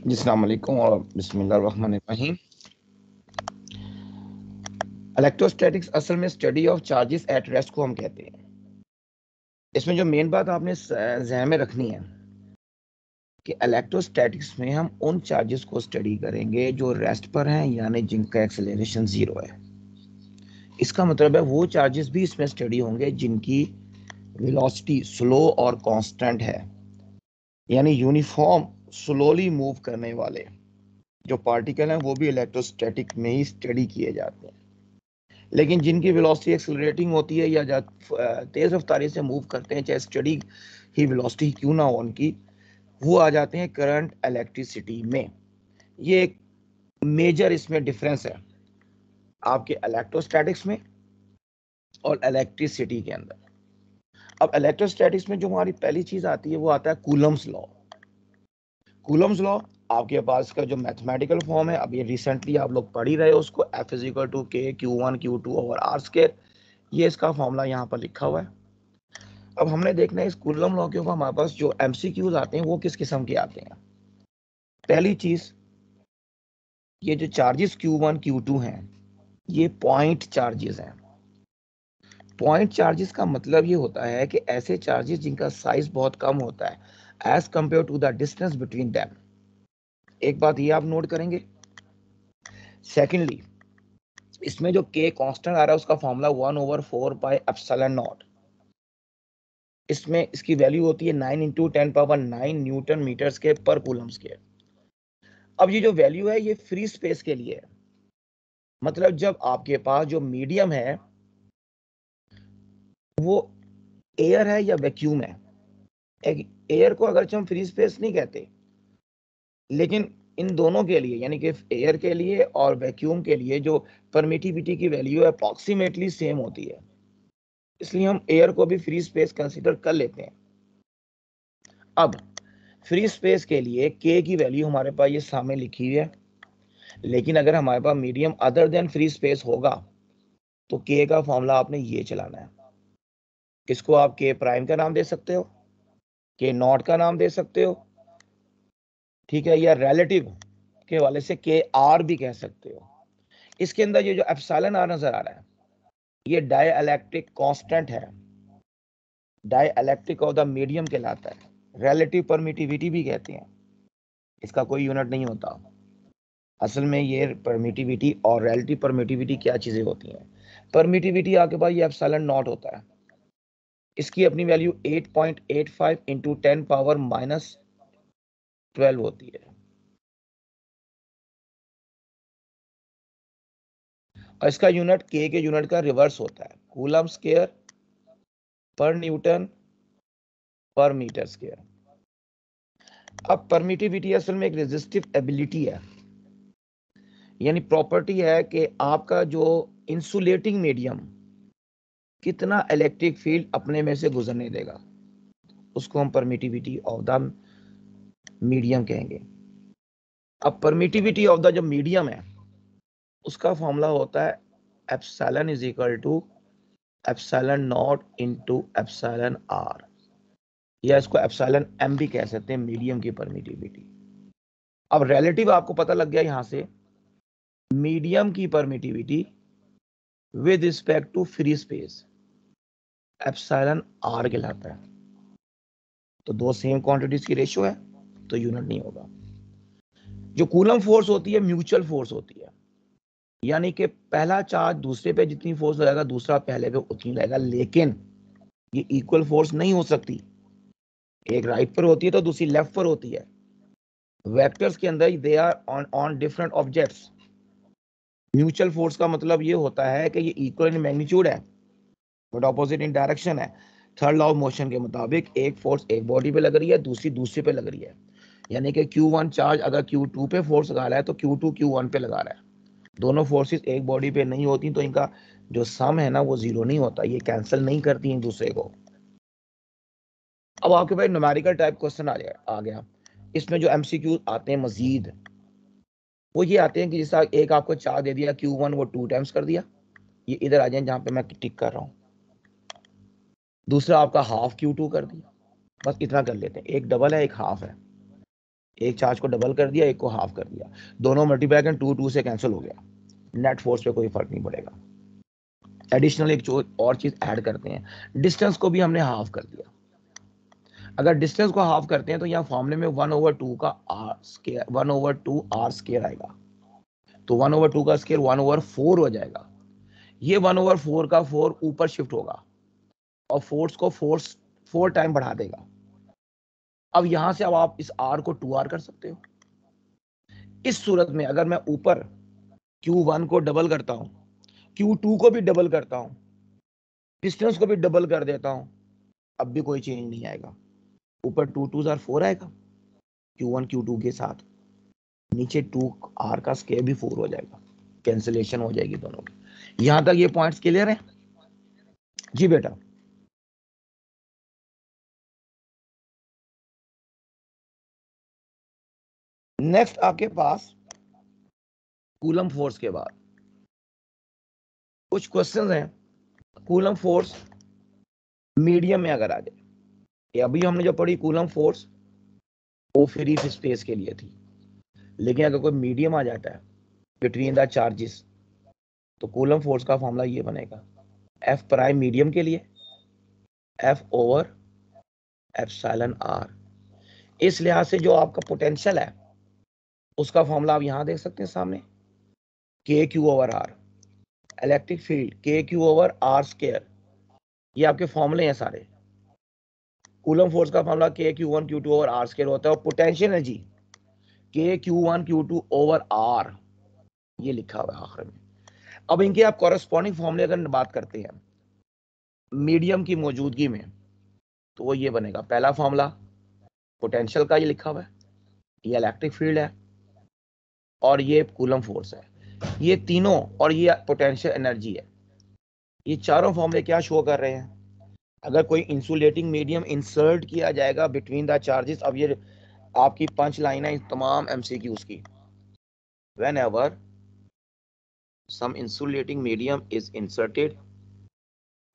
जी अस्सलाम वालेकुम और बिस्मिल्लाहिर्रहमानिर्रहीम। इलेक्ट्रोस्टैटिक्स असल में study of charges at rest को हम कहते हैं। इसमें जो मेन बात आपने जहन में रखनी है कि इलेक्ट्रोस्टैटिक्स में हम उन चार्जेस को स्टडी करेंगे जो रेस्ट पर हैं, यानी जिनका एक्सेलरेशन जीरो है। इसका मतलब है वो चार्जेस भी इसमें स्टडी होंगे जिनकी वेलोसिटी स्लो और कांस्टेंट है, यानी यूनिफॉर्म स्लोली मूव करने वाले जो पार्टिकल हैं वो भी इलेक्ट्रोस्टैटिक में ही स्टडी किए जाते हैं। लेकिन जिनकी वेलोसिटी एक्सेलरेटिंग होती है या तेज रफ्तारी से मूव करते हैं, चाहे स्टडी ही वेलोसिटी क्यों ना हो उनकी, वो आ जाते हैं करंट इलेक्ट्रिसिटी में। ये एक मेजर इसमें डिफरेंस है आपके इलेक्ट्रोस्टैटिक्स में और इलेक्ट्रिसिटी के अंदर। अब इलेक्ट्रोस्टैटिक्स में जो हमारी पहली चीज आती है वो आता है कूलम्स लॉ। कूलम्स लॉ आपके पास का जो मैथमेटिकल फॉर्म है, अब ये रिसेंटली आप लोग पढ़ ही रहे हो उसको, F इज इक्वल टू के Q1 Q2 over R square. ये इसका फॉर्मूला यहाँ पर लिखा हुआ है। अब हमने देखना है इस कूलम लॉ के ऊपर हमारे पास जो एमसीक्यूज आते हैं वो किस किस्म के आते हैं। पहली चीज, ये जो चार्जेस Q1 Q2 हैं ये पॉइंट चार्जेस हैं। पॉइंट चार्जेस का मतलब ये होता है कि ऐसे चार्जेस जिनका साइज बहुत कम होता है as compare to the distance between them. एक बात ये आप नोट करेंगे। सेकेंडली, इसमें जो के कांस्टेंट आ रहा है उसका फॉर्मूला 1/4 पाई एप्सिलॉन नॉट। इसमें इसकी वैल्यू होती है 9 × 10⁻⁹ न्यूटन मीटर स्क्वायर पर कूलम स्क्वायर। अब ये जो वैल्यू है ये फ्री स्पेस के लिए है, मतलब जब आपके पास जो मीडियम है वो एयर है या वैक्यूम है। एयर को अगर हम फ्री स्पेस नहीं कहते, लेकिन इन दोनों के लिए यानी कि एयर के लिए और वैक्यूम के लिए जो परमिटिविटी की वैल्यू है अप्रॉक्सीमेटली सेम होती है, इसलिए हम एयर को भी फ्री स्पेस कंसीडर कर लेते हैं। अब फ्री स्पेस के लिए के की वैल्यू हमारे पास ये सामने लिखी हुई है, लेकिन अगर हमारे पास medium other than free space होगा तो के का फॉर्मूला आपने ये चलाना है। इसको आप के प्राइम का नाम दे सकते हो, के नॉट का नाम दे सकते हो, ठीक है, या रिलेटिव के वाले से के आर भी कह सकते हो। इसके अंदर ये जो एप्सिलॉन आर नजर आ रहा है ये डाइइलेक्ट्रिक कांस्टेंट है, डाइइलेक्ट्रिक ऑफ द मीडियम कहलाता है, रिलेटिव परमिटिविटी भी कहते हैं। इसका कोई यूनिट नहीं होता। असल में ये परमिटिविटी और रिलेटिव परमिटिविटी क्या चीजें होती हैं। परमिटिविटी आपके पास ये एप्सिलॉन नॉट होता है, इसकी अपनी वैल्यू 8.85 इंटू 10⁻⁻12 होती है, और इसका यूनिट के यूनिट का रिवर्स होता है, कूलम स्क्वायर पर न्यूटन पर मीटर स्क्वायर। अब परमिटिविटी असल में एक रेजिस्टिव एबिलिटी है, यानी प्रॉपर्टी है कि आपका जो इंसुलेटिंग मीडियम कितना इलेक्ट्रिक फील्ड अपने में से गुजरने देगा, उसको हम परमिटिविटी ऑफ द मीडियम कहेंगे। अब परमिटिविटी ऑफ द जो मीडियम है उसका फॉर्मूला होता है epsilon is equal to epsilon not into epsilon R, या इसको एप्सिलॉन एम भी कह सकते हैं, मीडियम की परमिटिविटी। अब रिलेटिव आपको पता लग गया यहां से, मीडियम की permittivity with respect to free space epsilon R कहलाता है। तो दो सेम क्वांटिटीज की रेशियो है तो यूनिट नहीं होगा। जो कूलम फोर्स होती है म्यूचुअल फोर्स होती है, यानी कि पहला चार्ज दूसरे पे जितनी फोर्स लगाएगा दूसरा पहले पे उतनी लगाएगा, लेकिन ये इक्वल फोर्स नहीं हो सकती। एक राइट पर होती है तो दूसरी लेफ्ट पर होती है। वेक्टर्स के अंदर they are on different objects. Mutual force का मतलब ये होता है कि ये इक्वल इन मैग्नीट्यूड है बट ऑपोजिट इन डायरेक्शन है। थर्ड लॉ ऑफ मोशन के मुताबिक एक फोर्स एक बॉडी पे लग रही है, दूसरी दूसरे पे लग रही है, यानी कि Q1 चार्ज अगर Q2 पे फोर्स लगा रहा है तो Q2 Q1 पे लगा रहा है। दोनों फोर्सेस एक बॉडी पे नहीं होती तो इनका जो सम है ना वो जीरो नहीं होता, ये कैंसिल नहीं करती एक दूसरे को। अब आपके पास न्यूमेरिकल टाइप क्वेश्चन आ गया। इसमें जो एमसीक्यू आते हैं मजीद वो ये आते हैं कि जैसा एक आपको चार्ज दे दिया Q1 वो 2 टाइम्स कर दिया, ये इधर आ जाए जहां पे मैं टिक कर रहा हूँ। दूसरा आपका हाफ Q2 कर दिया, बस इतना कर लेते हैं, एक डबल है एक हाफ है। एक चार्ज को डबल कर दिया, एक को हाफ कर दिया, दोनों मल्टीप्लाई करें, 2 2 से कैंसिल हो गया, नेट फोर्स पे कोई फर्क नहीं पड़ेगा। एडिशनल एक और चीज ऐड करते हैं, डिस्टेंस को भी हमने हाफ कर दिया। अगर डिस्टेंस को हाफ करते हैं तो यहाँ फॉर्मूले में 1/2 का आर स्केयर, 1/2 आर स्केयर आएगा, तो 1/2 का स्केयर 1/4 हो जाएगा। ये 1/4 का 4 ऊपर शिफ्ट होगा और फोर्स को 4 टाइम बढ़ा देगा। अब यहां से अब आप इस आर को 2r कर सकते हो। इस सूरत में अगर मैं ऊपर Q1 को डबल करता हूं, Q2 को भी डबल करता हूं, डिस्टेंस को भी डबल कर देता हूं, अब भी कोई चेंज नहीं आएगा। ऊपर 2 2 4 आएगा Q1 Q2 के साथ, नीचे 2r का स्केयर भी 4 हो जाएगा, कैंसिलेशन हो जाएगी दोनों की। यहां तक ये पॉइंट्स क्लियर है जी बेटा? नेक्स्ट आपके पास कूलम फोर्स के बाद कुछ क्वेश्चंस हैं। कूलम फोर्स मीडियम में अगर आ जाए, ये अभी हमने जो पढ़ी कूलम फोर्स वो फ्री स्पेस के लिए थी, लेकिन अगर कोई मीडियम आ जाता है बिटवीन द चार्जेस, तो कूलम फोर्स का फॉर्मूला ये बनेगा, एफ प्राइम मीडियम के लिए एफ ओवर एप्सिलॉन आर। इस लिहाज से जो आपका पोटेंशियल है उसका फॉर्मूला आप यहां देख सकते हैं सामने, K Q over R. Electric field K Q over R square, ये आपके फॉर्मूले हैं सारे। कूलम फोर्स का फॉर्मूला के Q1 Q2 over R square होता है, और पोटेंशियल एनर्जी के Q1 Q2 ओवर आर, ये लिखा हुआ है आखिर में। अब इनके आप कॉरेस्पॉन्डिंग फॉर्मूले अगर बात करते हैं मीडियम की मौजूदगी में, तो वो ये बनेगा, पहला फॉर्मूला पोटेंशियल का ये लिखा हुआ है, ये इलेक्ट्रिक फील्ड है और ये कूलम फोर्स है, ये तीनों, और ये पोटेंशियल एनर्जी है। ये चारों फॉर्मूले क्या शो कर रहे हैं, अगर कोई इंसुलेटिंग मीडियम इंसर्ट किया जाएगा बिटवीन द चार्जेस, अब ये आपकी 5 लाइन है तमाम एमसीक्यूज की, whenever some insulating medium is inserted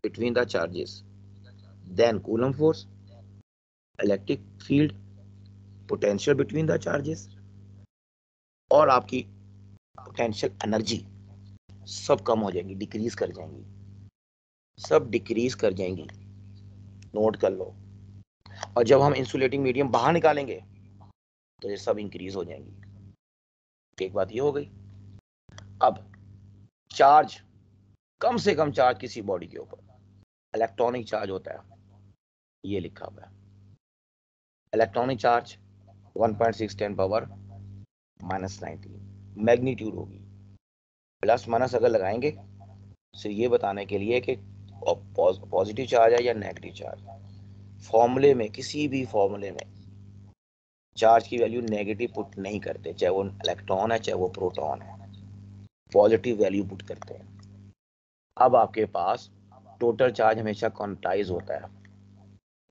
between the charges, then Coulomb force, electric field, potential between the charges और आपकी पोटेंशियल एनर्जी सब कम हो जाएंगी, डिक्रीज कर जाएंगी, सब डिक्रीज कर जाएंगी, नोट कर लो। और जब हम इंसुलेटिंग मीडियम बाहर निकालेंगे तो ये सब इंक्रीज हो जाएंगी। एक बात ये हो गई। अब चार्ज, कम से कम चार्ज किसी बॉडी के ऊपर इलेक्ट्रॉनिक चार्ज होता है, ये लिखा हुआ है, इलेक्ट्रॉनिक चार्ज 1.6 10 पावर -19 मैग्नीट्यूड होगी। प्लस माइनस अगर लगाएंगे सिर्फ ये बताने के लिए कि पॉजिटिव चार्ज है या नेगेटिव चार्ज। फॉर्मूले में, किसी भी फॉर्मूले में चार्ज की वैल्यू नेगेटिव पुट नहीं करते, चाहे वो इलेक्ट्रॉन है चाहे वो प्रोटॉन है, पॉजिटिव वैल्यू पुट करते हैं। अब आपके पास टोटल चार्ज हमेशा क्वांटाइज होता है,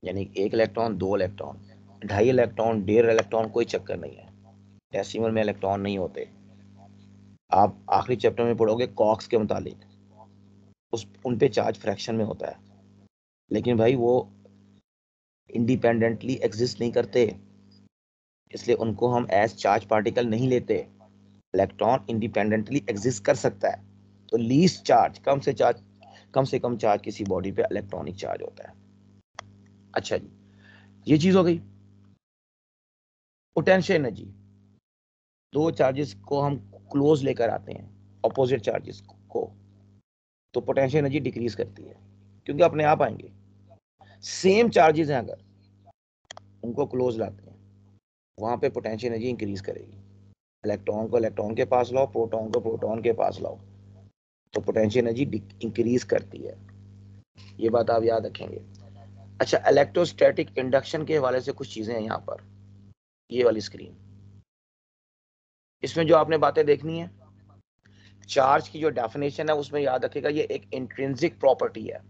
यानी 1 इलेक्ट्रॉन, 2 इलेक्ट्रॉन, 2.5 इलेक्ट्रॉन, 1.5 इलेक्ट्रॉन, कोई चक्कर नहीं है। डेसिमल में इलेक्ट्रॉन नहीं होते। आप आखिरी चैप्टर में पढ़ोगे कॉक्स के मुतालिक, उन पे चार्ज फ्रैक्शन में होता है, लेकिन भाई वो इंडिपेंडेंटली एग्जिस्ट नहीं करते, इसलिए उनको हम एज चार्ज पार्टिकल नहीं लेते। इलेक्ट्रॉन इंडिपेंडेंटली एग्जिस्ट कर सकता है, तो लीस्ट चार्ज, कम से कम चार्ज किसी बॉडी पे इलेक्ट्रॉनिक चार्ज होता है। अच्छा जी, ये चीज हो गई। पोटेंशियल एनर्जी, दो चार्जेस को हम क्लोज लेकर आते हैं, ऑपोजिट चार्जेस को, तो पोटेंशियल एनर्जी डिक्रीज करती है, क्योंकि अपने आप आएंगे। सेम चार्जेस हैं अगर उनको क्लोज लाते हैं, वहां पे पोटेंशियल एनर्जी इंक्रीज करेगी। इलेक्ट्रॉन को इलेक्ट्रॉन के पास लाओ, प्रोटॉन को प्रोटॉन के पास लाओ, तो पोटेंशियल एनर्जी इंक्रीज करती है, ये बात आप याद रखेंगे। अच्छा, इलेक्ट्रोस्टैटिक इंडक्शन के हवाले से कुछ चीजें हैं यहाँ पर, ये वाली स्क्रीन, इसमें जो आपने बातें देखनी है, चार्ज की जो डेफिनेशन है उसमें याद रखेगा ये एक इंट्रिंसिक प्रॉपर्टी है,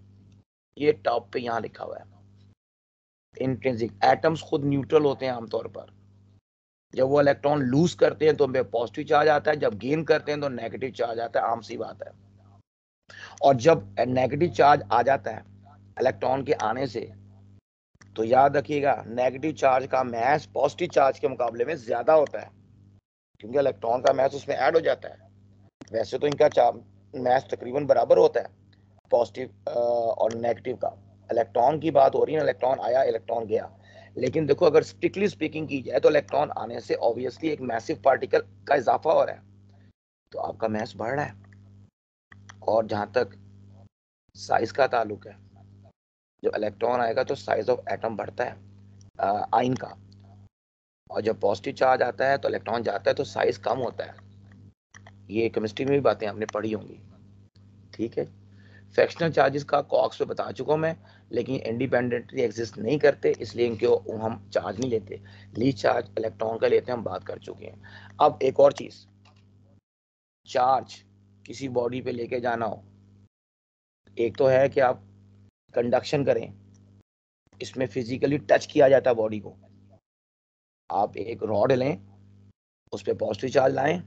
ये टॉप पे यहाँ लिखा हुआ है। इंट्रिंसिक, एटम्स खुद न्यूट्रल होते हैं आमतौर पर, जब वो इलेक्ट्रॉन लूज करते हैं तो उनपे पॉजिटिव चार्ज आता है, जब गेन करते हैं तो नेगेटिव चार्ज आता है, आम सी बात है। और जब नेगेटिव चार्ज आ जाता है इलेक्ट्रॉन के आने से, तो याद रखिएगा नेगेटिव चार्ज का मास पॉजिटिव चार्ज के मुकाबले में ज्यादा होता है, क्योंकि इलेक्ट्रॉन का मास उसमें ऐड हो जाता है। वैसे तो इनका मास तकरीबन बराबर होता है, पॉजिटिव और नेगेटिव का। इलेक्ट्रॉन की बात हो रही है, इलेक्ट्रॉन आया इलेक्ट्रॉन गया, लेकिन देखो अगर स्ट्रिक्टली स्पीकिंग की जाए तो इलेक्ट्रॉन आने से ऑब्वियसली एक मैसिव पार्टिकल का इजाफा हो रहा है, तो आपका मास बढ़ रहा है। और जहां तक साइज का ताल्लुक है, जब इलेक्ट्रॉन आएगा तो साइज ऑफ एटम बढ़ता है आयन का, और जब पॉजिटिव चार्ज आता है तो इलेक्ट्रॉन जाता है तो साइज कम होता है। ये केमिस्ट्री में भी बातें आपने पढ़ी होंगी, ठीक है। फ्रैक्शनल चार्जेस का कॉक्स पे बता चुका हूं मैं, लेकिन इंडिपेंडेंटली एग्जिस्ट नहीं करते, इसलिए इनको हम चार्ज नहीं लेते। लीस्ट चार्ज इलेक्ट्रॉन का लेते हैं, हम बात कर चुके हैं। अब एक और चीज, चार्ज किसी बॉडी पे लेके जाना हो, एक तो है कि आप कंडक्शन करें, इसमें फिजिकली टच किया जाता है बॉडी को। आप एक रॉड लें, उस पर पॉजिटिव चार्ज लाएं,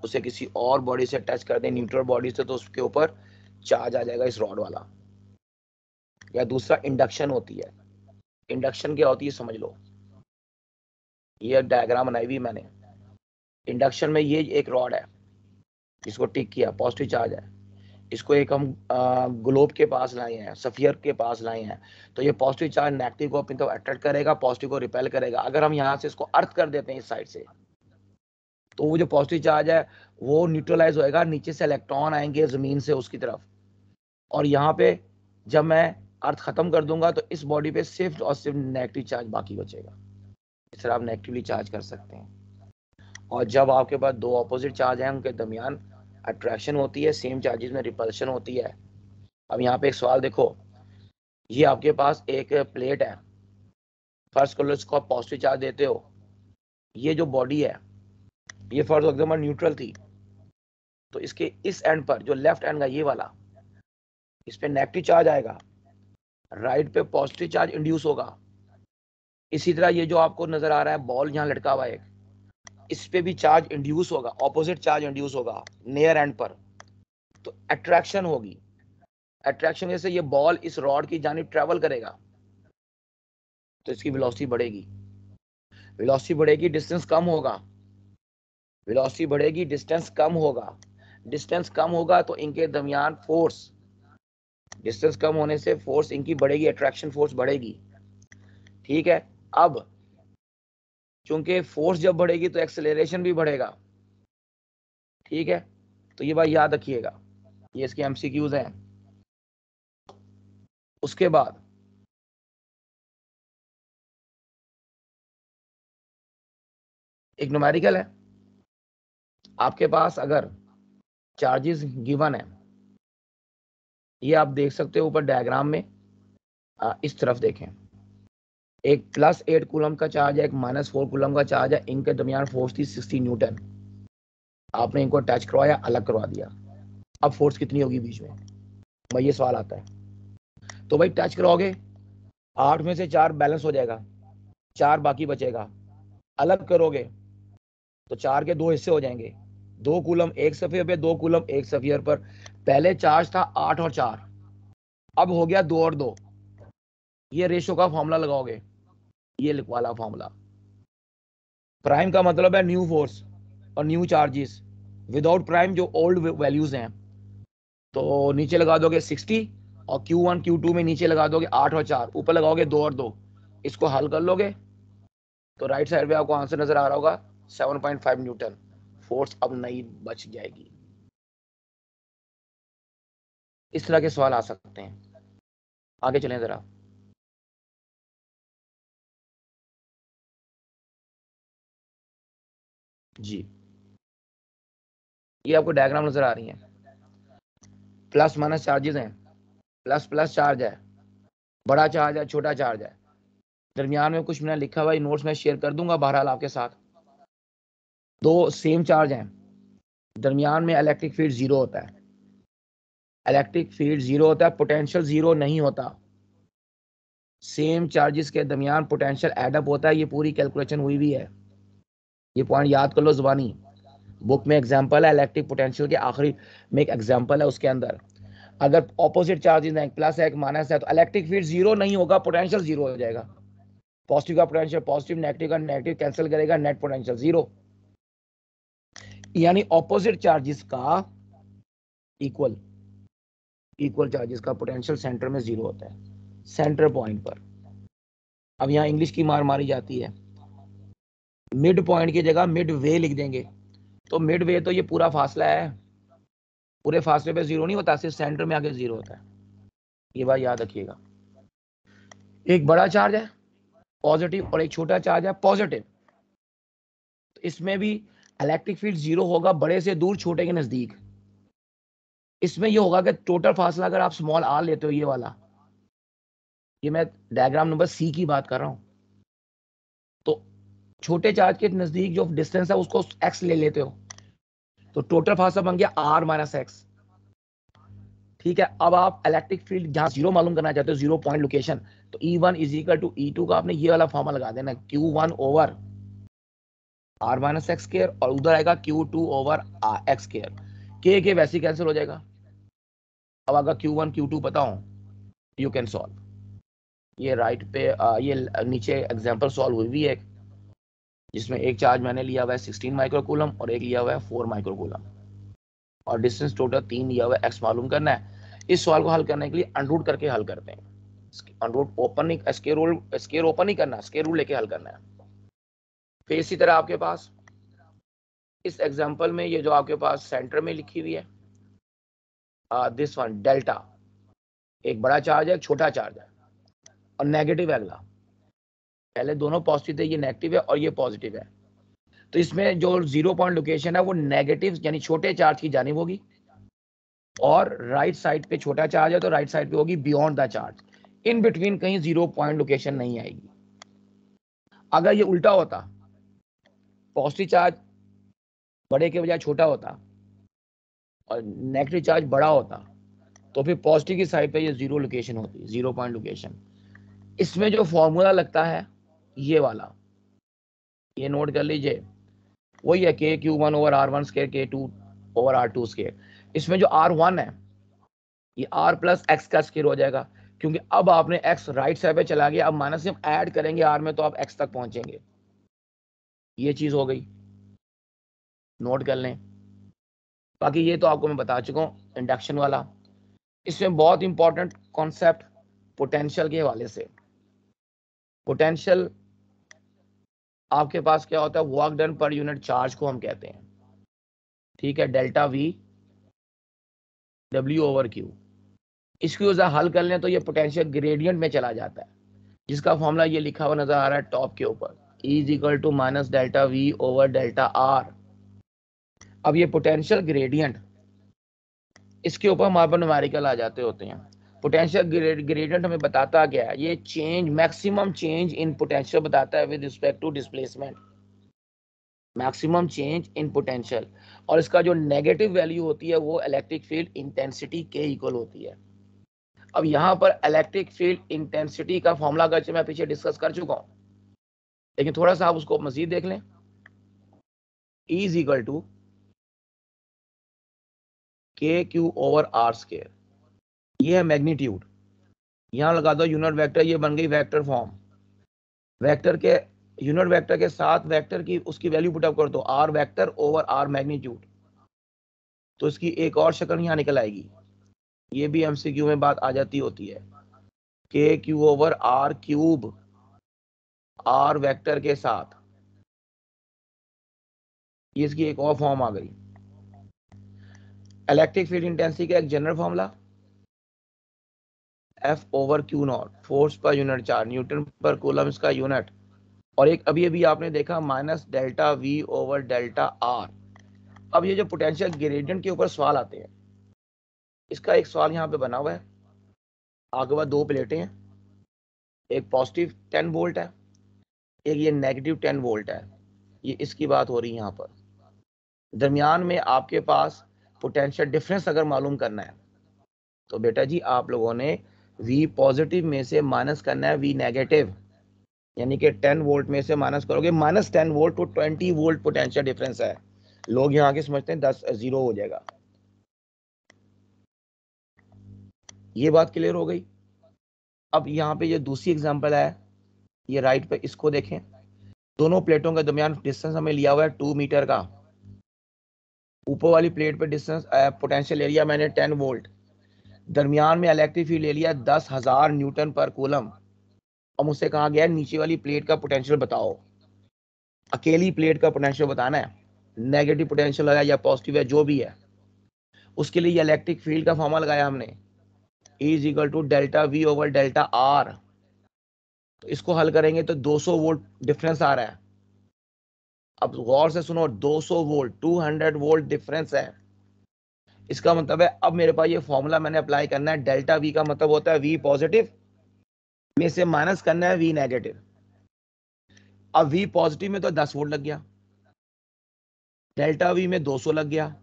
उसे किसी और बॉडी से टच कर दें, न्यूट्रल बॉडी से, तो उसके ऊपर चार्ज आ जाएगा इस रॉड वाला। या दूसरा इंडक्शन होती है। इंडक्शन क्या होती है समझ लो, ये डायग्राम बनाई हुई मैंने। इंडक्शन में ये एक रॉड है, इसको टिक किया, पॉजिटिव चार्ज है, इसको एक हम ग्लोब के पास लाए हैं, सफियर के पास लाए हैं, तो ये पॉजिटिव चार्ज नेगेटिव को अपनी तरफ अट्रैक्ट करेगा, पॉजिटिव को रिपेल करेगा। अगर हम यहाँ से इसको अर्थ कर देते हैं इस साइड से, तो वो जो पॉजिटिव चार्ज है वो न्यूट्रलाइज होएगा, नीचे से इलेक्ट्रॉन आएंगे जमीन से उसकी तरफ, और यहाँ पे जब मैं अर्थ खत्म कर दूंगा तो इस बॉडी पे सिर्फ और सिर्फ नेगेटिव चार्ज बाकी बचेगा। इस तरह आप नेगेटिवली चार्ज कर सकते हैं। और जब आपके पास दो ऑपोजिट चार्ज हैं, उनके दरमियान अट्रैक्शन होती है, सेम चार्जेस में रिपल्शन होती है। अब यहाँ पे एक सवाल देखो, ये आपके पास एक प्लेट है, फर्स्ट कलर को आप पॉजिटिव चार्ज देते हो, ये जो बॉडी है ये फर्स्ट एग्जाम्पल न्यूट्रल थी, तो इसके इस एंड पर जो लेफ्ट एंड का ये वाला, इस पे नेगेटिव चार्ज आएगा, राइट पे पॉजिटिव चार्ज इंड्यूस होगा। इसी तरह ये जो आपको नजर आ रहा है बॉल यहाँ लटका हुआ है, इस पे भी चार्ज इंड्यूस होगा, ऑपोजिट चार्ज इंड्यूस होगा नियर एंड पर, तो अट्रैक्शन होगी। अट्रैक्शन से ये बॉल इस रॉड की जानिब ट्रेवल करेगा, तो इसकी वेलोसिटी बढ़ेगी। वेलोसिटी बढ़ेगी, डिस्टेंस कम होगा, वेलोसिटी बढ़ेगी, डिस्टेंस कम होगा। डिस्टेंस कम होगा तो इनके दरमियान फोर्स, डिस्टेंस कम होने से फोर्स इनकी बढ़ेगी, अट्रैक्शन फोर्स बढ़ेगी, ठीक है। अब चूंकि फोर्स जब बढ़ेगी तो एक्सेलरेशन भी बढ़ेगा, ठीक है। तो ये बात याद रखिएगा, ये इसके एमसीक्यूज हैं। उसके बाद एक न्यूमेरिकल है, आपके पास अगर चार्जेस गिवन है, ये आप देख सकते हो ऊपर डायग्राम में, इस तरफ देखें, एक +8 कूलम का चार्ज है, एक -4 कूलम का चार्ज है, इनके दरमियान फोर्स थी 60 न्यूटन। आपने इनको अटैच करवाया, अलग करवा दिया, अब फोर्स कितनी होगी बीच में, भाई ये सवाल आता है। तो भाई टच कराओगे, 8 में से 4 बैलेंस हो जाएगा, 4 बाकी बचेगा। अलग करोगे तो 4 के 2 हिस्से हो जाएंगे, 2 कूलम एक सफियर पे, 2 कूलम एक सफियर पर। पहले चार्ज था 8 और 4, अब हो गया 2 और 2। ये रेशो का फॉर्मूला लगाओगे, ये वाला फॉर्मूला। प्राइम का मतलब है न्यू फोर्स और न्यू चार्जेस, विदाउट प्राइम जो ओल्ड वैल्यूज हैं, तो नीचे लगा दोगे 60, और Q1 Q2 में नीचे लगा दोगे 8 और 4, ऊपर लगाओगे 2 और 2। इसको हल कर लोगे तो राइट साइड पे आपको आंसर नजर आ रहा होगा 7.5 न्यूटन। फोर्स अब नहीं बच जाएगी। इस तरह के सवाल आ सकते हैं। आगे चलें जरा। जी, ये आपको डायग्राम नजर आ रही है, प्लस माइनस चार्जेस हैं, प्लस प्लस चार्ज है, बड़ा चार्ज है, छोटा चार्ज है। दरमियान में कुछ मैंने लिखा हुआ है, नोट्स में शेयर कर दूंगा बहरहाल आपके साथ। दो सेम चार्ज हैं, दरमियान में इलेक्ट्रिक फील्ड 0 होता है, इलेक्ट्रिक फील्ड 0 होता है, पोटेंशियल 0 नहीं होता। सेम चार्जेस के दरमियान पोटेंशियल एडअप होता है, ये पूरी कैलकुलेशन हुई भी है, ये पॉइंट याद कर लो जुबानी। बुक में एग्जांपल है, इलेक्ट्रिक पोटेंशियल के आखिरी में एक एग्जांपल है, उसके अंदर अगर ऑपोजिट चार्जेस हैं, प्लस है, माइनस है, तो इलेक्ट्रिक फील्ड 0 नहीं होगा, पोटेंशियल 0 हो जाएगा। पॉजिटिव का पोटेंशियल पॉजिटिव, नेगेटिव का नेगेटिव कैंसिल करेगा, नेट पोटेंशियल जीरो। यानी ऑपोजिट चार्जेस का इक्वल चार्जेस का पोटेंशियल सेंटर में जीरो होता है, सेंटर पॉइंट पर। अब यहाँ इंग्लिश की मार मारी जाती है, मिड पॉइंट की जगह मिड वे लिख देंगे। तो मिड वे तो ये पूरा फासला है, पूरे फासले पे जीरो नहीं होता, सिर्फ सेंटर में आके जीरो होता है। ये बात याद रखिएगा। एक बड़ा चार्ज है पॉजिटिव और एक छोटा चार्ज है पॉजिटिव, तो इसमें भी इलेक्ट्रिक फील्ड जीरो होगा, बड़े से दूर छोटे के नजदीक। इसमें ये होगा कि टोटल फासला अगर आप स्मॉल आर लेते हो, ये वाला, ये मैं डायग्राम नंबर सी की बात कर रहा हूं, तो छोटे चार्ज के नजदीक जो डिस्टेंस है उसको एक्स ले लेते हो, तो टोटल फासला बन गया आर माइनस एक्स। ठीक है, अब आप इलेक्ट्रिक फील्ड जहां जीरो मालूम करना चाहते हो, जीरो पॉइंट लोकेशन, तो E1 is equal to E2 का आपने ये वाला फॉर्मूला लगा देना, Q1 over R minus X square, और उधर आएगा Q2 ओवर एक्स स्क्वायर, के वैसे ही कैंसिल हो जाएगा। अब अगर Q1 Q2 पता हो, यू कैन सॉल्व। ये राइट पे ये नीचे एग्जांपल सॉल्व हुई भी है, जिसमें एक चार्ज मैंने लिया हुआ है 16 माइक्रोकूलम और एक लिया हुआ है 4 माइक्रोकूलम, और डिस्टेंस टोटल 3 लिया हुआ है, एक्स मालूम करना है। इस सवाल को हल करने के लिए अनरूट करके हल करते हैं। अनरूट ओपन नहीं, स्क्वायर ओपन नहीं करना, स्क्वायर रूट लेके हल करना है। फिर इसी तरह आपके पास इस एग्जांपल में ये जो आपके पास सेंटर में लिखी हुई है, दिस वन डेल्टा, एक बड़ा चार्ज है, एक छोटा चार्ज है, और नेगेटिव है अगला। पहले दोनों पॉजिटिव थे, ये नेगेटिव है और ये पॉजिटिव है। तो इसमें जो जीरो पॉइंट लोकेशन है वो नेगेटिव यानी छोटे चार्ज की जानिब होगी, और राइट साइड पे छोटा चार्ज है तो राइट साइड पे होगी beyond the charge. In between कहीं जीरो पॉइंट लोकेशन नहीं आएगी। अगर ये उल्टा होता, पॉजिटिव चार्ज बड़े के बजाय छोटा होता और नेगेटिव चार्ज बड़ा होता, तो फिर पॉजिटिव की साइड पे ये जीरो लोकेशन होती, जीरो पॉइंट लोकेशन। इसमें जो फॉर्मूला लगता है ये वाला, ये नोट कर लीजिए, वही है Q1 over R1 square, K2 over R2 square. इसमें जो R1 है ये R प्लस एक्स का स्क्वायर हो जाएगा, क्योंकि अब आपने x राइट साइड पे चला गया, अब माइनस से हम ऐड करेंगे R में तो आप x तक पहुंचेंगे। ये चीज हो गई, नोट कर लें। बाकी ये तो आपको मैं बता चुका हूँ इंडक्शन वाला। इसमें बहुत इंपॉर्टेंट कॉन्सेप्ट पोटेंशियल के हवाले से। पोटेंशियल आपके पास क्या होता है, work done per unit charge को हम कहते हैं। ठीक है, delta V W over Q। इसकी वजह हल कर लें तो ये पोटेंशियल ग्रेडियंट में चला जाता है, जिसका फॉर्मूला ये लिखा हुआ नजर आ रहा है टॉप के ऊपर, E is equal to minus delta V over delta R। अब ये पोटेंशियल ग्रेडियंट, इसके ऊपर हमारे पास न्यूमेरिकल आ जाते होते हैं। पोटेंशियल ग्रेडियंट हमें बताता क्या है, ये change, maximum change in potential बताता है with respect to displacement, maximum change in potential. और इसका जो नेगेटिव वैल्यू होती है वो इलेक्ट्रिक फील्ड इंटेंसिटी के इक्वल होती है। अब यहाँ पर इलेक्ट्रिक फील्ड इंटेंसिटी का फॉर्मूला अगरचे मैं पीछे डिस्कस कर चुका हूँ, लेकिन थोड़ा सा आप उसको मजीद देख लें। E is equal to KQ over R square, ये है मैग्नीट्यूड। यहां लगा दो यूनिट वेक्टर, ये बन गई वेक्टर फॉर्म। वेक्टर के यूनिट वेक्टर के साथ वेक्टर की उसकी वैल्यू पुटअप कर दो, R vector over R magnitude, तो इसकी एक और शक्ल यहां निकल आएगी। ये भी MCQ में बात आ जाती होती है, KQ over R cube R vector के साथ, ये इसकी एक और फॉर्म आ गई। इलेक्ट्रिक फील्ड इंटेंसिटी का एक general formula F over Q not, force per unit charge, Newton पर कूलम इसका यूनिट, और एक अभी अभी आपने देखा minus delta V over delta R। अब ये जो पोटेंशियल ग्रेडियंट के ऊपर सवाल आते हैं, इसका एक सवाल यहाँ पे बना हुआ है। आगे बाद दो प्लेटें हैं, एक पॉजिटिव 10 वोल्ट है, एक ये नेगेटिव 10 वोल्ट है, ये इसकी बात हो रही है। यहाँ पर दरमियान में आपके पास पोटेंशियल डिफरेंस अगर मालूम करना है, तो बेटा जी आप लोगों ने V पॉजिटिव में से माइनस करना है V नेगेटिव, यानी कि 10 वोल्ट में से माइनस करोगे, माइनस 10 वोल्ट तो 20 वोल्ट पोटेंशियल डिफरेंस है। लोग यहाँ के समझते हैं 10 जीरो हो जाएगा। ये बात क्लियर हो गई। अब यहाँ पे ये दूसरी एग्जांपल है, ये राइट पे, इसको देखें, दोनों प्लेटों के दरमियान डिस्टेंस हमें लिया हुआ है 2 मीटर का। ऊपर वाली प्लेट पे डिस्टेंस पोटेंशियल एरिया मैंने 10 वोल्ट, दरमियान में इलेक्ट्रिक फील्ड ले लिया 10,000 न्यूटन पर कूलम। और मुझसे कहा गया नीचे वाली प्लेट का पोटेंशियल बताओ, अकेली प्लेट का पोटेंशियल बताना है, नेगेटिव पोटेंशियल है या पॉजिटिव है जो भी है। उसके लिए इलेक्ट्रिक फील्ड का फॉर्मूला लगाया हमने, E is equal to delta V over delta R. तो इसको हल करेंगे तो 200 वोल्ट डिफरेंस आ रहा है। अब गौर से सुनो, 200 वोल्ट, 200 वोल्ट डिफरेंस है। इसका मतलब है अब मेरे पास ये फॉर्मूला मैंने अप्लाई करना है, डेल्टा वी का मतलब होता है वी पॉजिटिव में से माइनस करना है वी नेगेटिव। अब वी पॉजिटिव में तो 10 वोल्ट लग गया, डेल्टा वी में 200 लग गया,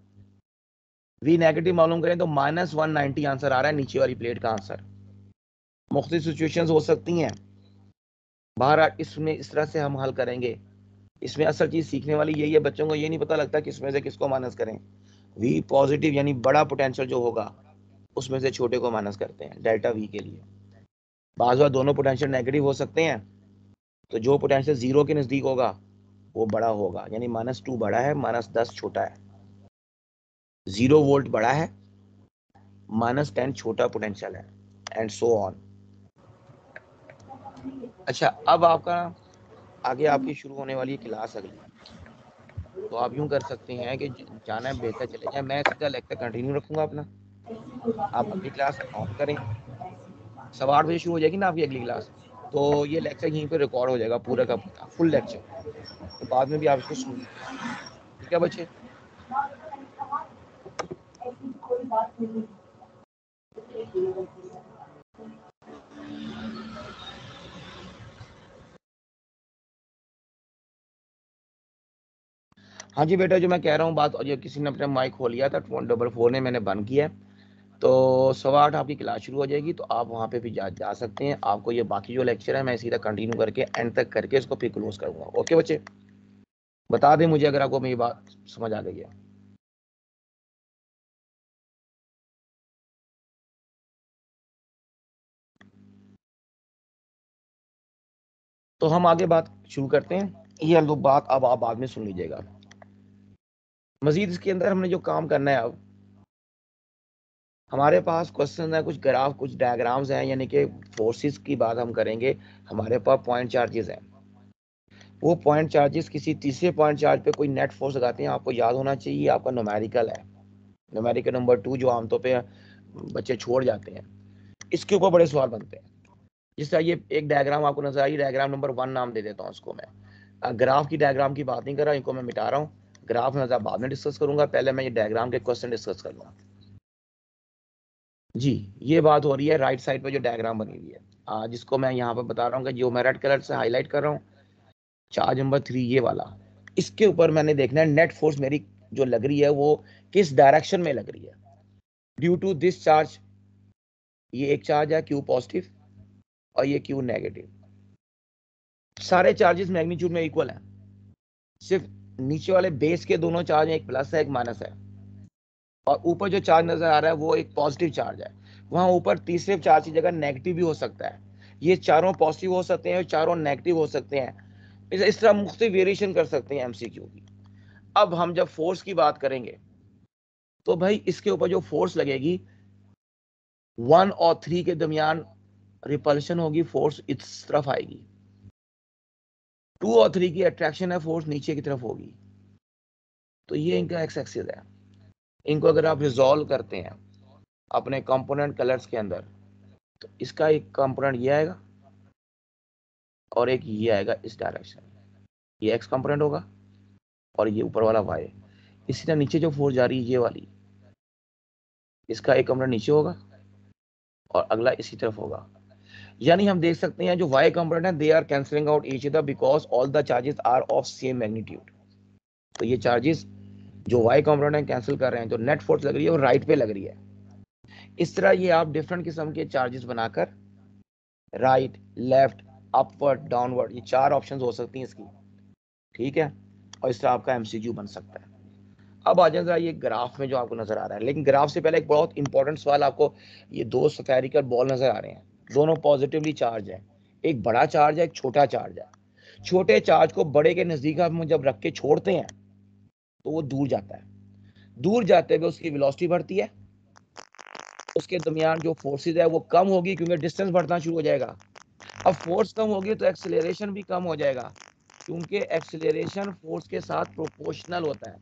वी नेगेटिव मालूम करें तो -190 आंसर आ रहा है नीचे वाली प्लेट का आंसर। मुख्तलिफ सिचुएशंस हो सकती हैं, बहरहाल इसमें इस तरह से हम हल करेंगे। इसमें असल चीज सीखने वाली यही है, बच्चों को ये नहीं पता लगता किसमें से किसको माइनस करें। वी पॉजिटिव यानी बड़ा पोटेंशियल जो होगा उसमें से छोटे को माइनस करते हैं डेल्टा वी के लिए। बार बार दोनों पोटेंशियल नेगेटिव हो सकते हैं, तो जो पोटेंशियल 0 के नजदीक होगा वो बड़ा होगा, यानी -2 बड़ा है, -10 छोटा है, 0 वोल्ट बड़ा है, -10 छोटा पोटेंशियल है, एंड सो ऑन। अच्छा, अब आपका आगे आपकी शुरू होने वाली क्लास अगली, तो आप यूं कर सकते हैं कि जाना है बेहतर चले जाए, मैं सीधा लेक्चर कंटिन्यू रखूंगा अपना, आप अपनी क्लास ऑन करें। 8:15 बजे शुरू हो जाएगी ना आपकी अगली क्लास, तो ये लेक्चर यहीं पे रिकॉर्ड हो जाएगा पूरा का पूरा फुल लेक्चर, तो बाद में भी आप इसको सुन लीजिएगा। ठीक है बच्चे? हाँ जी बेटा, जो मैं कह रहा हूँ बात, और ये किसी ने अपना माइक खोल लिया था, 444 ने मैंने बंद किया है, तो 8:15 आपकी क्लास शुरू हो जाएगी, तो आप वहाँ पे भी जा सकते हैं। आपको ये बाकी जो लेक्चर है मैं सीधा कंटिन्यू करके एंड तक करके इसको फिर क्लोज करूँगा। ओके बच्चे, बता दें मुझे अगर आपको मेरी बात समझ आ गई है। तो हम आगे बात शुरू करते हैं, ये लोग बात अब आप बाद में सुन लीजिएगा। मजीद इसके अंदर हमने जो काम करना है, अब हमारे पास क्वेश्चन है, कुछ ग्राफ, कुछ डायग्राम्स हैं, यानी कि फोर्सेस की बात हम करेंगे। हमारे पास पॉइंट चार्जेस हैं, वो पॉइंट चार्जेस किसी तीसरे पॉइंट चार्ज पे कोई नेट फोर्स लगाते हैं। आपको याद होना चाहिए, आपका न्यूमेरिकल है, न्यूमेरिकल नंबर 2 जो आमतौर पे बच्चे छोड़ जाते हैं, इसके ऊपर बड़े सवाल बनते हैं। जिस तरह ये एक डायग्राम आपको नजर आई, डायग्राम नंबर 1 नाम दे देता हूँ उसको मैं। ग्राफ की डायग्राम की बात नहीं कर रहा, इनको मैं मिटा रहा हूँ, ग्राफ में बाद में डिस्कस करूंगा, पहले मैं ये डायग्राम के क्वेश्चन डिस्कस कर लूंगा। जी, ये बात हो रही है राइट साइड पे जो डायग्राम बनी हुई है, जिसको मैं यहाँ पे बता रहा हूँ कि जो मैं रेड कलर से हाईलाइट कर रहा हूँ, चार्ज नंबर 3 ये वाला, इसके ऊपर मैंने देखना है नेट फोर्स मेरी जो लग रही है वो किस डायरेक्शन में लग रही है। ड्यू टू दिस चार्ज, ये एक चार्ज है Q पॉजिटिव और ये Q नेगेटिव। सारे चार्जेस मैग्नीट्यूड में इक्वल है, सिर्फ नीचे वाले बेस के दोनों चार्ज एक प्लस है एक माइनस है, और ऊपर जो चार्ज नजर आ रहा है वो एक पॉजिटिव चार्ज है। वहां ऊपर तीसरे चार्ज की जगह नेगेटिव भी हो सकता है, ये चारों पॉजिटिव हो सकते हैं और चारों नेगेटिव हो सकते हैं। इस तरह मुख्तलिफ वेरिएशन कर सकते हैं एमसीक्यू की। अब हम जब फोर्स की बात करेंगे तो भाई इसके ऊपर जो फोर्स लगेगी 1 और 3 के दरमियान रिपल्शन होगी, फोर्स इस तरफ आएगी। 2 और 3 की अट्रैक्शन है, फोर्स नीचे की तरफ होगी। तो ये इनका एक्स एक्सिस है। इनको अगर आप रिजॉल्व करते हैं अपने कंपोनेंट कलर्स के अंदर, तो इसका एक कंपोनेंट ये आएगा और एक ये आएगा इस डायरेक्शन, ये एक्स कंपोनेंट होगा और ये ऊपर वाला वाई। इसी तरह नीचे जो फोर्स जा रही है ये वाली, इसका एक कंपोनेंट नीचे होगा और अगला इसी तरफ होगा। यानी हम देख सकते हैं जो वाई कंपोनेंट है they are cancelling out each other because all the charges are of same magnitude. तो ये चार्जेस जो वाई कंपोनेंट है कैंसिल कर रहे हैं, जो नेट फोर्स लग रही है वो राइट पे लग रही है। इस तरह ये आप डिफरेंट किस्म के चार्जेस बनाकर राइट, लेफ्ट, अपवर्ड, डाउनवर्ड, ये 4 ऑप्शंस हो सकती हैं इसकी। ठीक है, और इस तरह आपका एमसीक्यू बन सकता है। अब आ जाए ये ग्राफ में जो आपको नजर आ रहा है, लेकिन ग्राफ से पहले एक बहुत इंपॉर्टेंट सवाल, आपको ये 2 स्फेरिकल बॉल नजर आ रहे हैं, दोनों पॉजिटिवली चार्ज है। एक बड़ा चार्ज है, एक छोटा चार्ज है। छोटे चार्ज को बड़े के नजदीक हम जब रख के छोड़ते हैं तो वो दूर जाता है। दूर जाते हुए उसकी वेलोसिटी बढ़ती है, उसके दरमियान जो फोर्सेस है वो कम होगी क्योंकि डिस्टेंस बढ़ना शुरू हो जाएगा। अब फोर्स कम होगी तो एक्सेलरेशन भी कम हो जाएगा, क्योंकि एक्सेलरेशन फोर्स के साथ प्रोपोर्शनल होता है।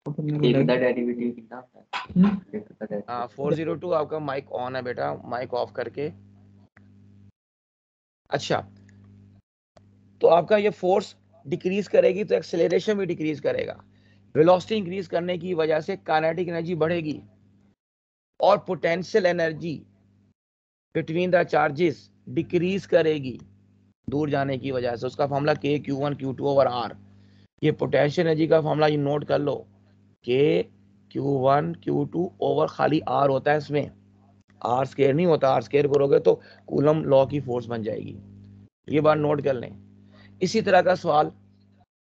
डेरिवेटिव कितना होता है? 402 आपका माइक ऑन है बेटा, माइक ऑफ करके। अच्छा, तो आपका ये फोर्स डिक्रीज करेगी तो एक्सेलरेशन भी डिक्रीज करेगा। वेलोसिटी इंक्रीज करने की वजह से काइनेटिक एनर्जी बढ़ेगी और potential energy between the charges decrease करेगी दूर जाने की वजह से। उसका फॉर्मूला के Q1 Q2 ओवर आर। ये पोटेंशियल एनर्जी का फॉर्मूला ये नोट कर लो, के Q1 Q2 ओवर खाली आर होता है, इसमें आर स्केयर नहीं होता। आर स्केयर करोगे तो कूलम लॉ की फोर्स बन जाएगी। ये बात नोट कर लें। इसी तरह का सवाल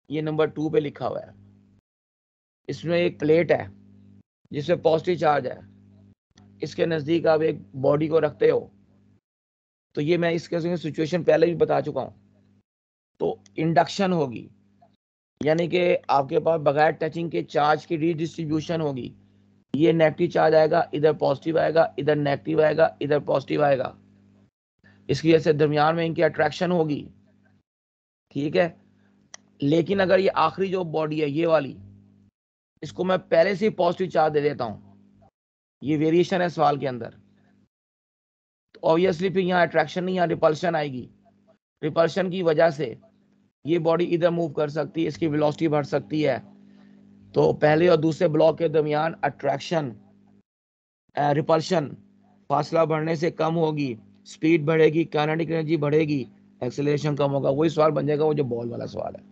ये नंबर 2 पे लिखा हुआ है। इसमें एक प्लेट है जिसमें पॉजिटिव चार्ज है, इसके नजदीक आप एक बॉडी को रखते हो। तो ये मैं इसके सिचुएशन पहले भी बता चुका हूं। तो इंडक्शन होगी, यानी कि आपके पास बगैर टचिंग के चार्ज की रीडिस्ट्रीब्यूशन होगी। ये नेगेटिव चार्ज आएगा, इधर पॉजिटिव आएगा, इधर नेगेटिव आएगा, इधर पॉजिटिव आएगा। इसकी वजह से दरमियान में इनकी अट्रैक्शन होगी, ठीक है। लेकिन अगर ये आखिरी जो बॉडी है ये वाली, इसको मैं पहले से पॉजिटिव चार्ज दे देता हूं, ये वेरिएशन है सवाल के अंदर, तो ऑब्वियसली फिर यहाँ अट्रैक्शन नहीं, यहाँ रिपल्शन आएगी। रिपल्शन की वजह से ये बॉडी इधर मूव कर सकती है, इसकी वेलोसिटी बढ़ सकती है। तो पहले और दूसरे ब्लॉक के दरमियान अट्रैक्शन रिपल्शन फासला बढ़ने से कम होगी, स्पीड बढ़ेगी, काइनेटिक एनर्जी बढ़ेगी, एक्सेलरेशन कम होगा। वही सवाल बन जाएगा वो जो बॉल वाला सवाल है।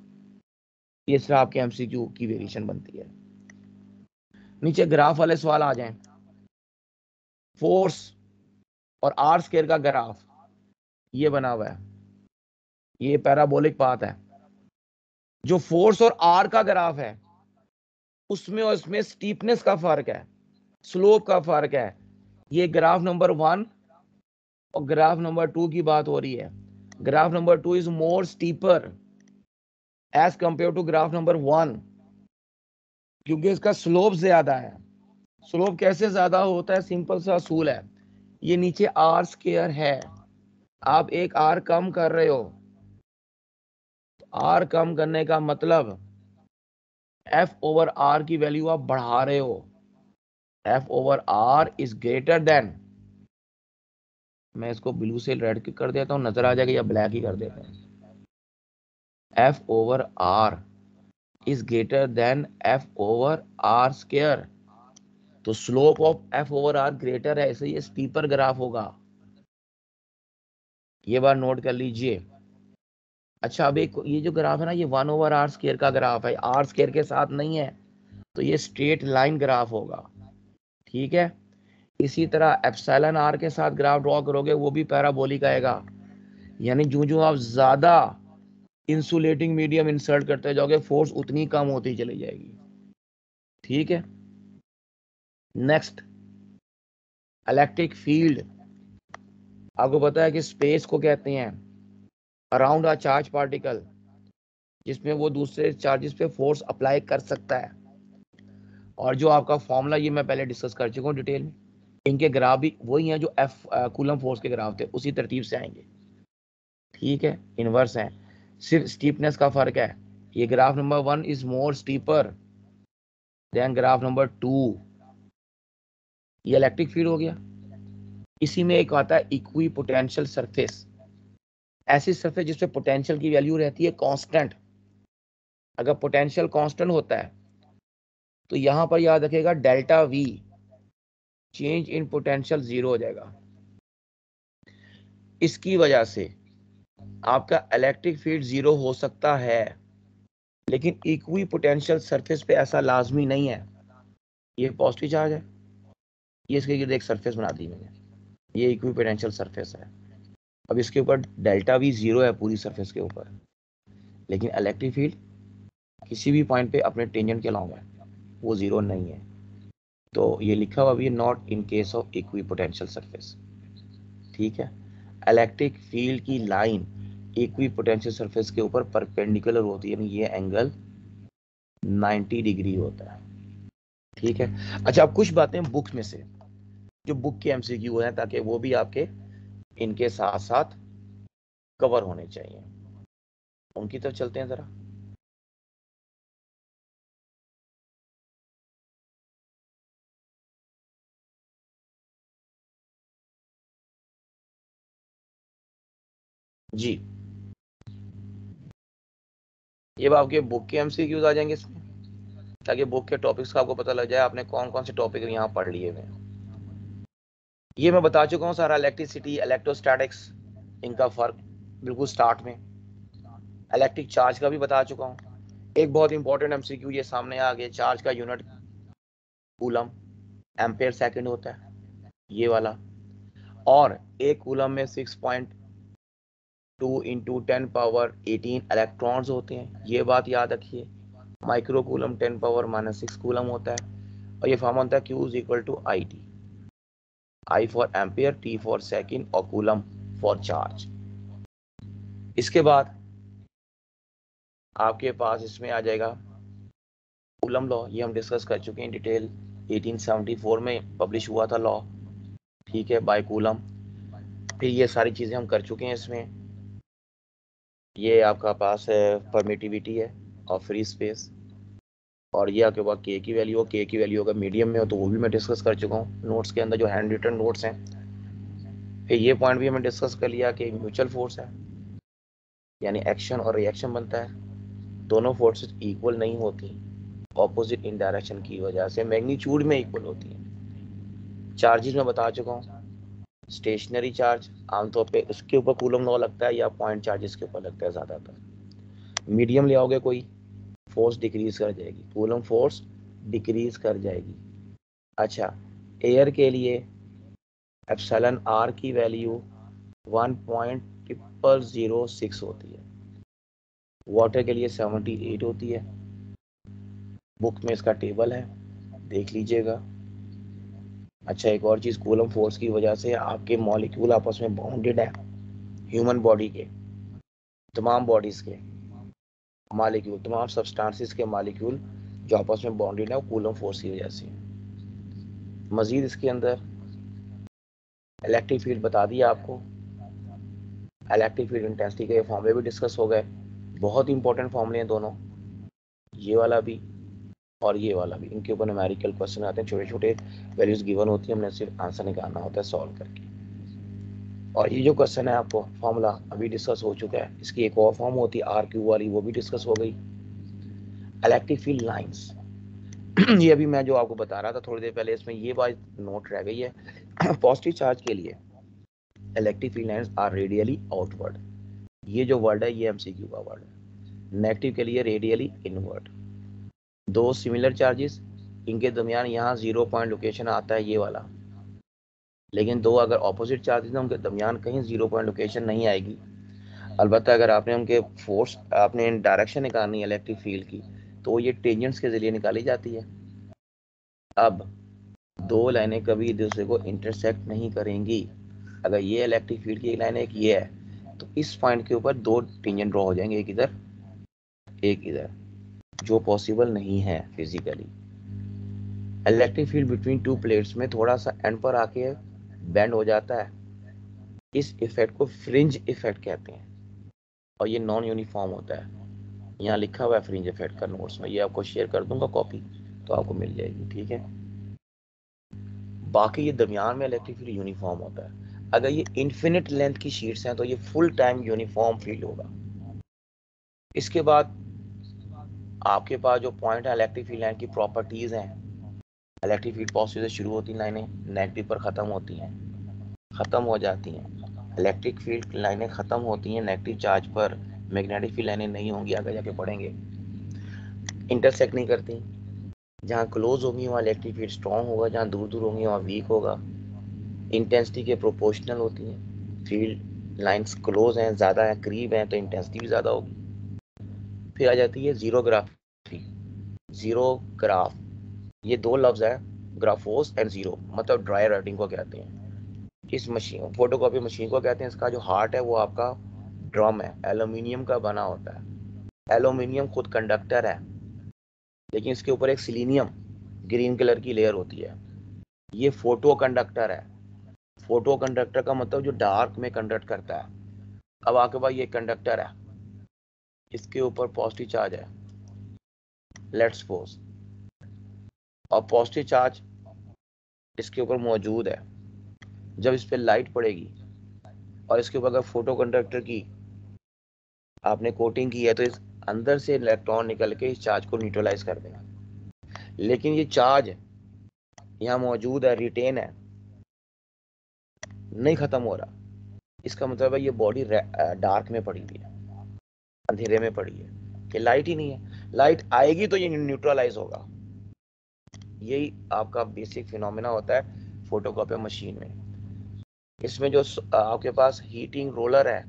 ये सिर्फ आपके एमसीक्यू की वेरिएशन बनती है। नीचे ग्राफ वाले सवाल आ जाएं। फोर्स और आर स्केयर का ग्राफ ये बना हुआ है, ये पैराबोलिक पाथ है। जो फोर्स और आर का ग्राफ है उसमें और इसमें स्टीपनेस का फर्क है, स्लोप का फर्क है। ये ग्राफ नंबर 1 और ग्राफ नंबर 2 की बात हो रही है। Graph number 2 is more steeper as compare to graph number 1, क्योंकि इसका स्लोप ज्यादा है। स्लोप कैसे ज्यादा होता है? सिंपल सा असूल है। ये नीचे आर स्क्वायर है, आप एक आर कम कर रहे हो, आर कम करने का मतलब एफ ओवर आर की वैल्यू आप बढ़ा रहे हो। F over R is greater than, मैं इसको ब्लू से रेड कर देता हूं, नजर आ जाएगा, या ब्लैक ही कर देते हैं। F over R is greater than F over R square. तो slope of F over R greater है, इसलिए ये स्टीपर ग्राफ होगा। ये बात नोट कर लीजिए। अच्छा, अब एक ये जो ग्राफ है ना, ये 1 ओवर आर स्क्वायर का ग्राफ है, आर स्क्वायर के साथ नहीं है, तो ये स्ट्रेट लाइन ग्राफ होगा, ठीक है। इसी तरह एप्सिलॉन आर के साथ ग्राफ ड्रॉ करोगे वो भी पैराबोलिक आएगा, यानी जो जो आप ज्यादा इंसुलेटिंग मीडियम इंसर्ट करते जाओगे फोर्स उतनी कम होती चली जाएगी, ठीक है। Next, electric field. आपको पता है कि स्पेस को कहते हैं अराउंड अ चार्ज पार्टिकल, जिसमें वो दूसरे चार्जेस पे फोर्स अप्लाई कर सकता है। और जो आपका फॉर्मूला ये मैं पहले डिस्कस कर चुका हूँ डिटेल में। इनके ग्राफ भी वही हैं जो एफ कूलम फोर्स के ग्राफ थे, उसी तरतीब से आएंगे, ठीक है, इनवर्स है। सिर्फ स्टीपनेस का फर्क है। ये graph number 1 is more steeper than graph number 2। ये इलेक्ट्रिक फील्ड हो गया। इसी में एक आता है इक्वी पोटेंशियल सरफेस, ऐसी सरफेस जिसपे पोटेंशियल की वैल्यू रहती है कांस्टेंट। अगर पोटेंशियल कांस्टेंट होता है तो यहां पर याद रखेगा delta we, change in potential 0 हो जाएगा। इसकी वजह से आपका इलेक्ट्रिक फील्ड 0 हो सकता है, लेकिन इक्वी पोटेंशियल सरफेस पे ऐसा लाजमी नहीं है। ये पॉजिटिव चार्ज है, ये इसके गिर्द एक सरफेस बना दी मैंने, ये इक्वी पोटेंशियल सरफेस है। अब इसके ऊपर डेल्टा वी 0 है पूरी सरफेस के ऊपर, लेकिन इलेक्ट्रिक फील्ड किसी भी पॉइंट पे अपने टेंजेंट के अलावा है, वो 0 नहीं है। तो ये लिखा हुआ भी not in case of equi potential surface. ठीक है। इलेक्ट्रिक फील्ड की लाइन इक्विपोटेंशियल सरफेस के ऊपर परपेंडिकुलर होती है, यानी ये एंगल 90 डिग्री होता है। ठीक है। अच्छा, अब कुछ बातें बुक में से, जो बुक के एमसीक्यू हैं, ताकि वो भी आपके इनके साथ साथ कवर होने चाहिए, उनकी तरफ चलते हैं जरा। जी, ये आपके बुक के एमसीक्यूज आ जाएंगे इसमें, ताकि बुक के टॉपिक्स का आपको पता लग जाए आपने कौन कौन से टॉपिक यहाँ पढ़ लिए हुए हैं। ये मैं बता चुका हूँ सारा, इलेक्ट्रिसिटी, इलेक्ट्रोस्टैटिक्स, इनका फर्क बिल्कुल स्टार्ट में। इलेक्ट्रिक चार्ज का भी बता चुका हूँ। एक बहुत इंपॉर्टेंट एमसीक्यू ये सामने आ गया, चार्ज का यूनिट कूलम, एम्पेयर सेकंड होता है ये वाला, और एक कूलम में 6.2 इंटू 10 पावर 18 इलेक्ट्रॉन्स होते हैं, ये बात याद रखिए। माइक्रो कूलम 10 पावर -6 कूलम होता है, और ये फॉर्म होता है Q is equal to IT, I for ampere, T for second, और कूलम फॉर चार्ज। इसके बाद आपके पास इसमें आ जाएगा कूलम लॉ, ये हम डिस्कस कर चुके हैं डिटेल, 1874 में पब्लिश हुआ था लॉ, ठीक है, बाय कूलम। फिर ये सारी चीज़ें हम कर चुके हैं इसमें। ये आपका पास है परमिटिविटी है और फ्री स्पेस, और ये आपके पास के की वैल्यू हो, के की वैल्यू अगर मीडियम में हो तो वो भी मैं डिस्कस कर चुका हूँ नोट्स के अंदर, जो हैंड रिटन नोट्स हैं। फिर ये पॉइंट भी हमने डिस्कस कर लिया कि म्यूचुअल फोर्स है, यानी एक्शन और रिएक्शन बनता है, दोनों फोर्सेस इक्वल नहीं होती, ऑपोजिट इन डायरेक्शन की वजह से मैग्नीट्यूड में इक्वल होती है। चार्जेस में बता चुका हूँ, स्टेशनरी चार्ज आमतौर पे उसके ऊपर कूलम लॉ लगता है, या पॉइंट चार्जेस के ऊपर लगता है ज़्यादातर। मीडियम ले आओगे कोई, फोर्स डिक्रीज कर जाएगी, कूलम फोर्स डिक्रीज कर जाएगी। अच्छा, एयर के लिए एप्सिलॉन आर की वैल्यू 1.0006 होती है, वाटर के लिए 78 होती है। बुक में इसका टेबल है, देख लीजिएगा। अच्छा, एक और चीज़, कूलम फोर्स की वजह से आपके मॉलिक्यूल आपस में बाउंडेड है, ह्यूमन बॉडी के, तमाम बॉडीज के मॉलिक्यूल, तमाम सब्सटेंसेस के मॉलिक्यूल जो आपस में बाउंडेड है, वो कूलम फोर्स की वजह से। मजीद इसके अंदर इलेक्ट्रिक फील्ड बता दिया आपको, इलेक्ट्रिक फील्ड इंटेंसिटी के फॉर्मूले भी डिस्कस हो गए, बहुत इंपॉर्टेंट फॉर्मूले हैं दोनों, ये वाला भी और ये वाला भी। इनके ऊपर न्यूमेरिकल क्वेश्चन आते हैं, छोटे छोटे वैल्यूज गिवन होती है, हमने सिर्फ आंसर निकालना होता है सॉल्व करके। और ये जो क्वेश्चन है आपको फॉर्मूला अभी डिस्कस हो चुका है, इसकी एक और फॉर्म होती है RQ वाली, वो भी डिस्कस हो गई। इलेक्ट्रिक फील्ड लाइंस, ये अभी मैं जो आपको बता रहा था थोड़ी देर पहले, इसमें ये बात नोट रह गई है। पॉजिटिव चार्ज के लिए electric field lines are radially outward, ये जो वर्ड है ये MCQ का वर्ड है। नेगेटिव के लिए रेडियली इनवर्ड। दो सिमिलर चार्जेस, इनके दरमियान यहाँ 0 पॉइंट लोकेशन आता है ये वाला, लेकिन दो अगर ऑपोजिट चार्जेस हैं उनके दरमियान कहीं 0 पॉइंट लोकेशन नहीं आएगी। अलबत्ता अगर आपने उनके फोर्स, आपने डायरेक्शन निकालनी है इलेक्ट्रिक फील्ड की, तो ये टेंजेंट्स के जरिए निकाली जाती है। अब दो लाइनें कभी एक दूसरे को इंटरसेक्ट नहीं करेंगी। अगर ये इलेक्ट्रिक फील्ड की एक लाइन है, एक ये है, तो इस पॉइंट के ऊपर दो टेंजेंट ड्रॉ हो जाएंगे, एक इधर एक इधर, जो पॉसिबल नहीं है physically. Electric field between two plates में थोड़ा सा एंड पर आके बेंड हो जाता है, इस इफेक्ट को फ्रिंज इफेक्ट कहते हैं, और ये नॉन यूनिफॉर्म होता है। यहाँ लिखा हुआ है फ्रिंज इफेक्ट का नोट्स में, ये आपको शेयर कर दूंगा कॉपी, तो आपको मिल जाएगी, ठीक है। बाकी ये दरमियान में इलेक्ट्रिक फील्ड यूनिफॉर्म होता है। अगर ये इन्फिनिट लेंथ की शीट्स हैं तो ये फुल टाइम यूनिफॉर्म फील्ड होगा। इसके बाद आपके पास जो पॉइंट है इलेक्ट्रिक फील्ड लाइन की प्रॉपर्टीज हैं, इलेक्ट्रिक फील्ड पॉजिटिव से शुरू होती लाइनें नेगेटिव पर ख़त्म होती हैं, ख़त्म हो जाती हैं। इलेक्ट्रिक फील्ड लाइनें ख़त्म होती हैं नेगेटिव चार्ज पर, मैग्नेटिक फील्ड लाइनें नहीं होंगी, आगे जाके पढ़ेंगे, इंटरसेक्ट नहीं करती। जहाँ क्लोज होगी वहाँ इलेक्ट्रिक फील्ड स्ट्रॉन्ग होगा, जहाँ दूर दूर होंगी वहाँ वीक होगा। इंटेंसिटी के प्रोपोर्शनल होती हैं, फील्ड लाइंस क्लोज हैं, ज़्यादा हैं, करीब हैं, तो इंटेंसिटी भी ज़्यादा होगी। फिर आ जाती है जीरोग्राफी। जीरो ग्राफ, ये दो लफ्ज़ हैं, ग्राफोस एंड जीरो, मतलब ड्राई राइटिंग को कहते हैं। इस मशीन फोटोकॉपी मशीन को कहते हैं, इसका जो हार्ट है वो आपका ड्रम है, एल्यूमिनियम का बना होता है। एल्यूमिनियम खुद कंडक्टर है, लेकिन इसके ऊपर एक सिलीनियम ग्रीन कलर की लेयर होती है, ये फोटो कंडक्टर है। फोटो कंडक्टर का मतलब जो डार्क में कंडक्ट करता है। अब आपके पास ये कंडक्टर है, इसके ऊपर पॉजिटिव चार्ज है, लेट्स सपोज, और पॉजिटिव चार्ज इसके ऊपर मौजूद है। जब इस पे लाइट पड़ेगी और इसके ऊपर अगर फोटो कंडक्टर की आपने कोटिंग की है, तो इस अंदर से इलेक्ट्रॉन निकल के इस चार्ज को न्यूट्रलाइज कर देगा। लेकिन ये चार्ज यहाँ मौजूद है, रिटेन है, नहीं खत्म हो रहा। इसका मतलब है ये बॉडी डार्क में पड़ी हुई है, अंधेरे में पड़ी है, कि लाइट ही नहीं है। लाइट आएगी तो ये न्यूट्रलाइज होगा। यही आपका बेसिक फिनोमेना होता है फोटोकॉपी मशीन में। इसमें जो आपके पास हीटिंग रोलर है,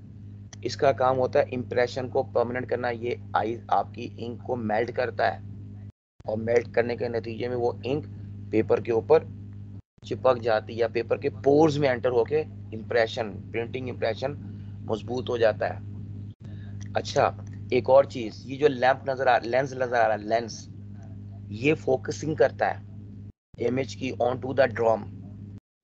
इसका काम होता है इम्प्रेशन को परमानेंट करना। ये आई आपकी इंक को मेल्ट करता है, और मेल्ट करने के नतीजे में वो इंक पेपर के ऊपर चिपक जाती है, या पेपर के पोर्स में एंटर होके इम्प्रेशन, प्रिंटिंग इम्प्रेशन मजबूत हो जाता है। अच्छा, एक और चीज, ये जो लेंस नजर आ रहा है, लेंस, ये फोकसिंग करता है इमेज की ऑन टू द ड्रम।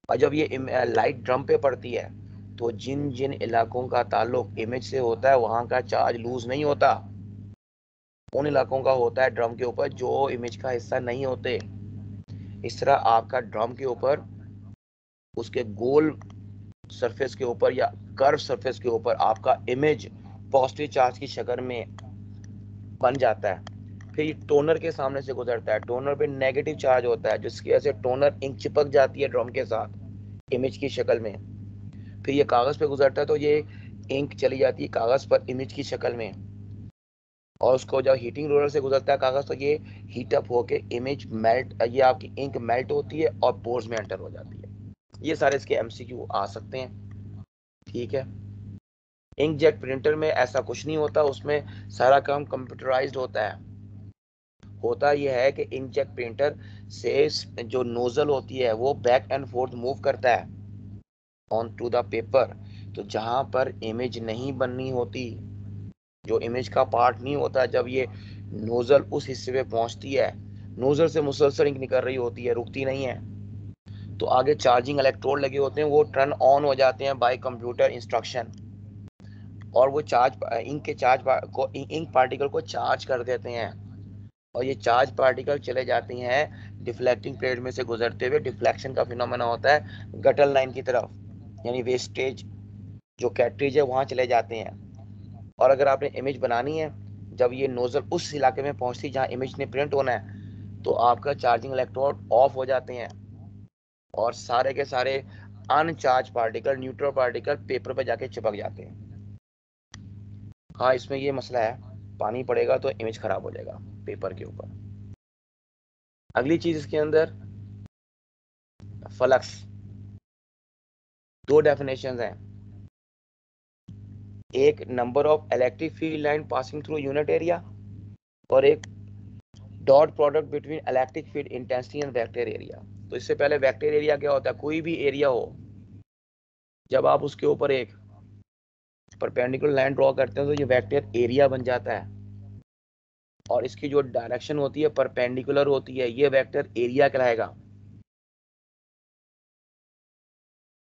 और जब ये लाइट ड्रम पे पड़ती है, तो जिन जिन इलाकों का ताल्लुक इमेज से होता है वहां का चार्ज लूज नहीं होता, उन इलाकों का होता है ड्रम के ऊपर जो इमेज का हिस्सा नहीं होते। इस तरह आपका ड्रम के ऊपर उसके गोल सरफेस के ऊपर या कर्व सरफेस के ऊपर आपका इमेज पॉजिटिव चार्ज की शक्ल में बन जाता है। फिर ये टोनर के सामने से गुजरता है, टोनर पे नेगेटिव चार्ज होता है, जिसकी वजह से टोनर इंक चिपक जाती है ड्रम के साथ इमेज की शक्ल में। फिर ये कागज पे गुजरता है, तो ये इंक चली जाती है कागज पर इमेज की शक्ल में, और उसको जब हीटिंग रोलर से गुजरता है कागज, तो ये हीट अप होके इमेज मेल्ट, ये आपकी इंक मेल्ट होती है और पोर्स में एंटर हो जाती है। ये सारे इसके एमसीक्यू आ सकते हैं, ठीक है। इंकजेट प्रिंटर में ऐसा कुछ नहीं होता, उसमें सारा काम कंप्यूटराइज्ड होता है। होता यह है कि इंकजेट प्रिंटर से जो नोजल होती है वो बैक एंड फोर्थ मूव करता है ऑन टू द पेपर। तो जहां पर इमेज नहीं बननी होती, जो इमेज का पार्ट नहीं होता, जब ये नोजल उस हिस्से पे पहुंचती है, नोजल से मुसलसल इंक निकल रही होती है, रुकती नहीं है, तो आगे चार्जिंग इलेक्ट्रोड लगे होते हैं, वो टर्न ऑन हो जाते हैं बाय कंप्यूटर इंस्ट्रक्शन, और वो चार्ज इंक के चार्ज को इंक पार्टिकल को चार्ज कर देते हैं, और ये चार्ज पार्टिकल चले जाती हैं डिफ्लेक्टिंग प्लेट में से गुजरते हुए। डिफ्लेक्शन का फिनोमेना होता है गटर लाइन की तरफ, यानी वेस्टेज जो कैट्रिज है वहां चले जाते हैं। और अगर आपने इमेज बनानी है, जब ये नोजल उस इलाके में पहुंचती है जहां इमेज ने प्रिंट होना है, तो आपका चार्जिंग इलेक्ट्रोड ऑफ हो जाते हैं, और सारे के सारे अनचार्ज पार्टिकल, न्यूट्रल पार्टिकल पेपर पे जाके चिपक जाते हैं। हाँ, इसमें ये मसला है, पानी पड़ेगा तो इमेज खराब हो जाएगा पेपर के ऊपर। अगली चीज इसके अंदर फ्लक्स, दो डेफिनेशन हैं। एक number of electric field line passing through unit area, और एक dot product between electric field intensity and vector area. तो इससे पहले वेक्टर एरिया क्या होता है, कोई भी एरिया हो, जब आप उसके ऊपर एक परपेंडिकुलर लाइन ड्रॉ करते हैं तो ये वेक्टर एरिया बन जाता है, और इसकी जो डायरेक्शन होती है परपेंडिकुलर होती है, ये वेक्टर एरिया कहलाएगा।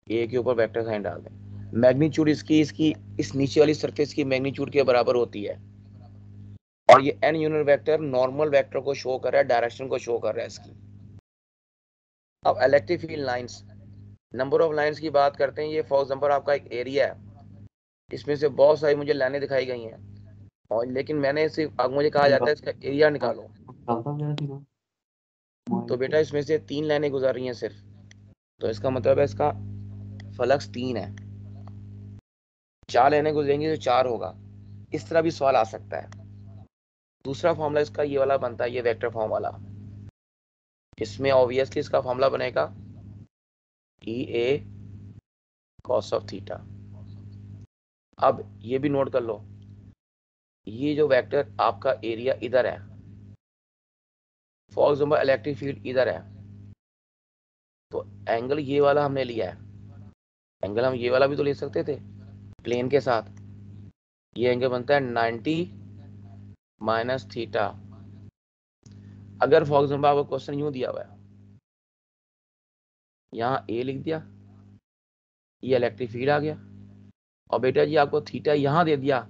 ए के ऊपर वेक्टर साइन डाल दें। मैग्नीट्यूड इसकी इसकी इस नीचे वाली सरफेस की मैग्नीट्यूड के बराबर होती है, और ये N unit vector normal vector को शो कर रहा है, डायरेक्शन को शो कर रहा है इसकी। अब electric field lines, number of lines की बात करते हैं। ये फॉर एग्जांपल आपका एक एरिया है, इसमें से बहुत सारी मुझे लाइनें दिखाई गई हैं, और लेकिन मैंने सिर्फ अब मुझे कहा जाता है इसका एरिया निकालो, तो बेटा इसमें से 3 लाइनें गुजर रही हैं सिर्फ, तो इसका मतलब है इसका फ्लक्स 3 है। 4 लाइनें गुजरेंगी तो 4 होगा। इस तरह भी सवाल आ सकता है। दूसरा फॉर्मूला इसका ये वाला बनता है, ये वेक्टर फॉर्म वाला। इसमें ऑब्वियसली इसका फॉर्मूला बनेगा ई ए कॉस ऑफ थीटा। अब ये भी नोट कर लो, ये जो वेक्टर आपका एरिया इधर है, फॉर एग्जाम्पल इलेक्ट्रिक फील्ड इधर है, तो एंगल ये वाला हमने लिया है, एंगल हम ये वाला भी तो ले सकते थे प्लेन के साथ। ये एंगल बनता है 90 माइनस थीटा। अगर फॉर एग्जाम्पल आपको क्वेश्चन यूं दिया हुआ है, यहाँ ए लिख दिया, ये इलेक्ट्रिक फील्ड आ गया, और बेटा जी आपको थीटा यहाँ दे दिया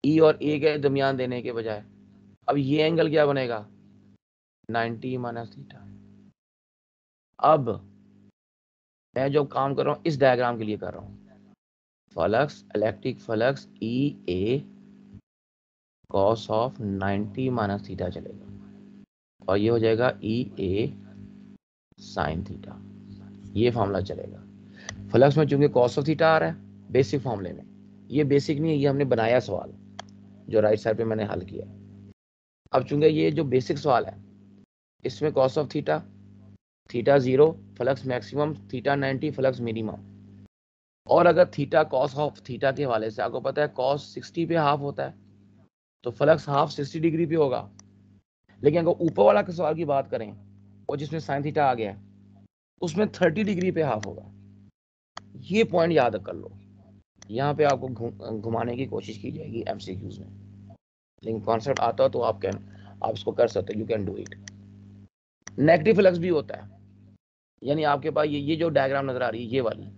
ई और ए के दरमियान देने के बजाय, अब ये एंगल क्या बनेगा 90 माइनस थीटा। अब मैं जो काम कर रहा हूँ इस डायग्राम के लिए कर रहा हूँ, flux electric flux E A cos of 90 minus theta चलेगा, और ये हो जाएगा ई ए साइन थीटा, ये फॉर्मूला चलेगा। फ्लक्स में चूंकि कॉस ऑफ थीटा आ रहा है बेसिक फॉर्मूले में, ये बेसिक नहीं है, ये हमने बनाया सवाल जो राइट साइड पे मैंने हल किया। अब चूंकि ये जो बेसिक सवाल है इसमें cos of theta, theta 0 flux maximum, theta 90 flux minimum, और अगर थीटा कॉस ऑफ थीटा के हवाले से आपको पता है कॉस 60 पे हाफ होता है, तो फ्लक्स हाफ 60 डिग्री पे होगा। लेकिन अगर ऊपर वाला के सवाल की बात करें और जिसमें साइन थीटा आ गया है उसमें 30 डिग्री पे हाफ होगा। ये पॉइंट याद कर लो, यहाँ पे आपको घुमाने की कोशिश की जाएगी एमसीक्यूज में, लेकिन कॉन्सेप्ट आता हो तो आप इसको कर सकते हो, you can do it. Negative flux भी होता है, यानी आपके पास ये जो डायग्राम नजर आ रही है ये वाली,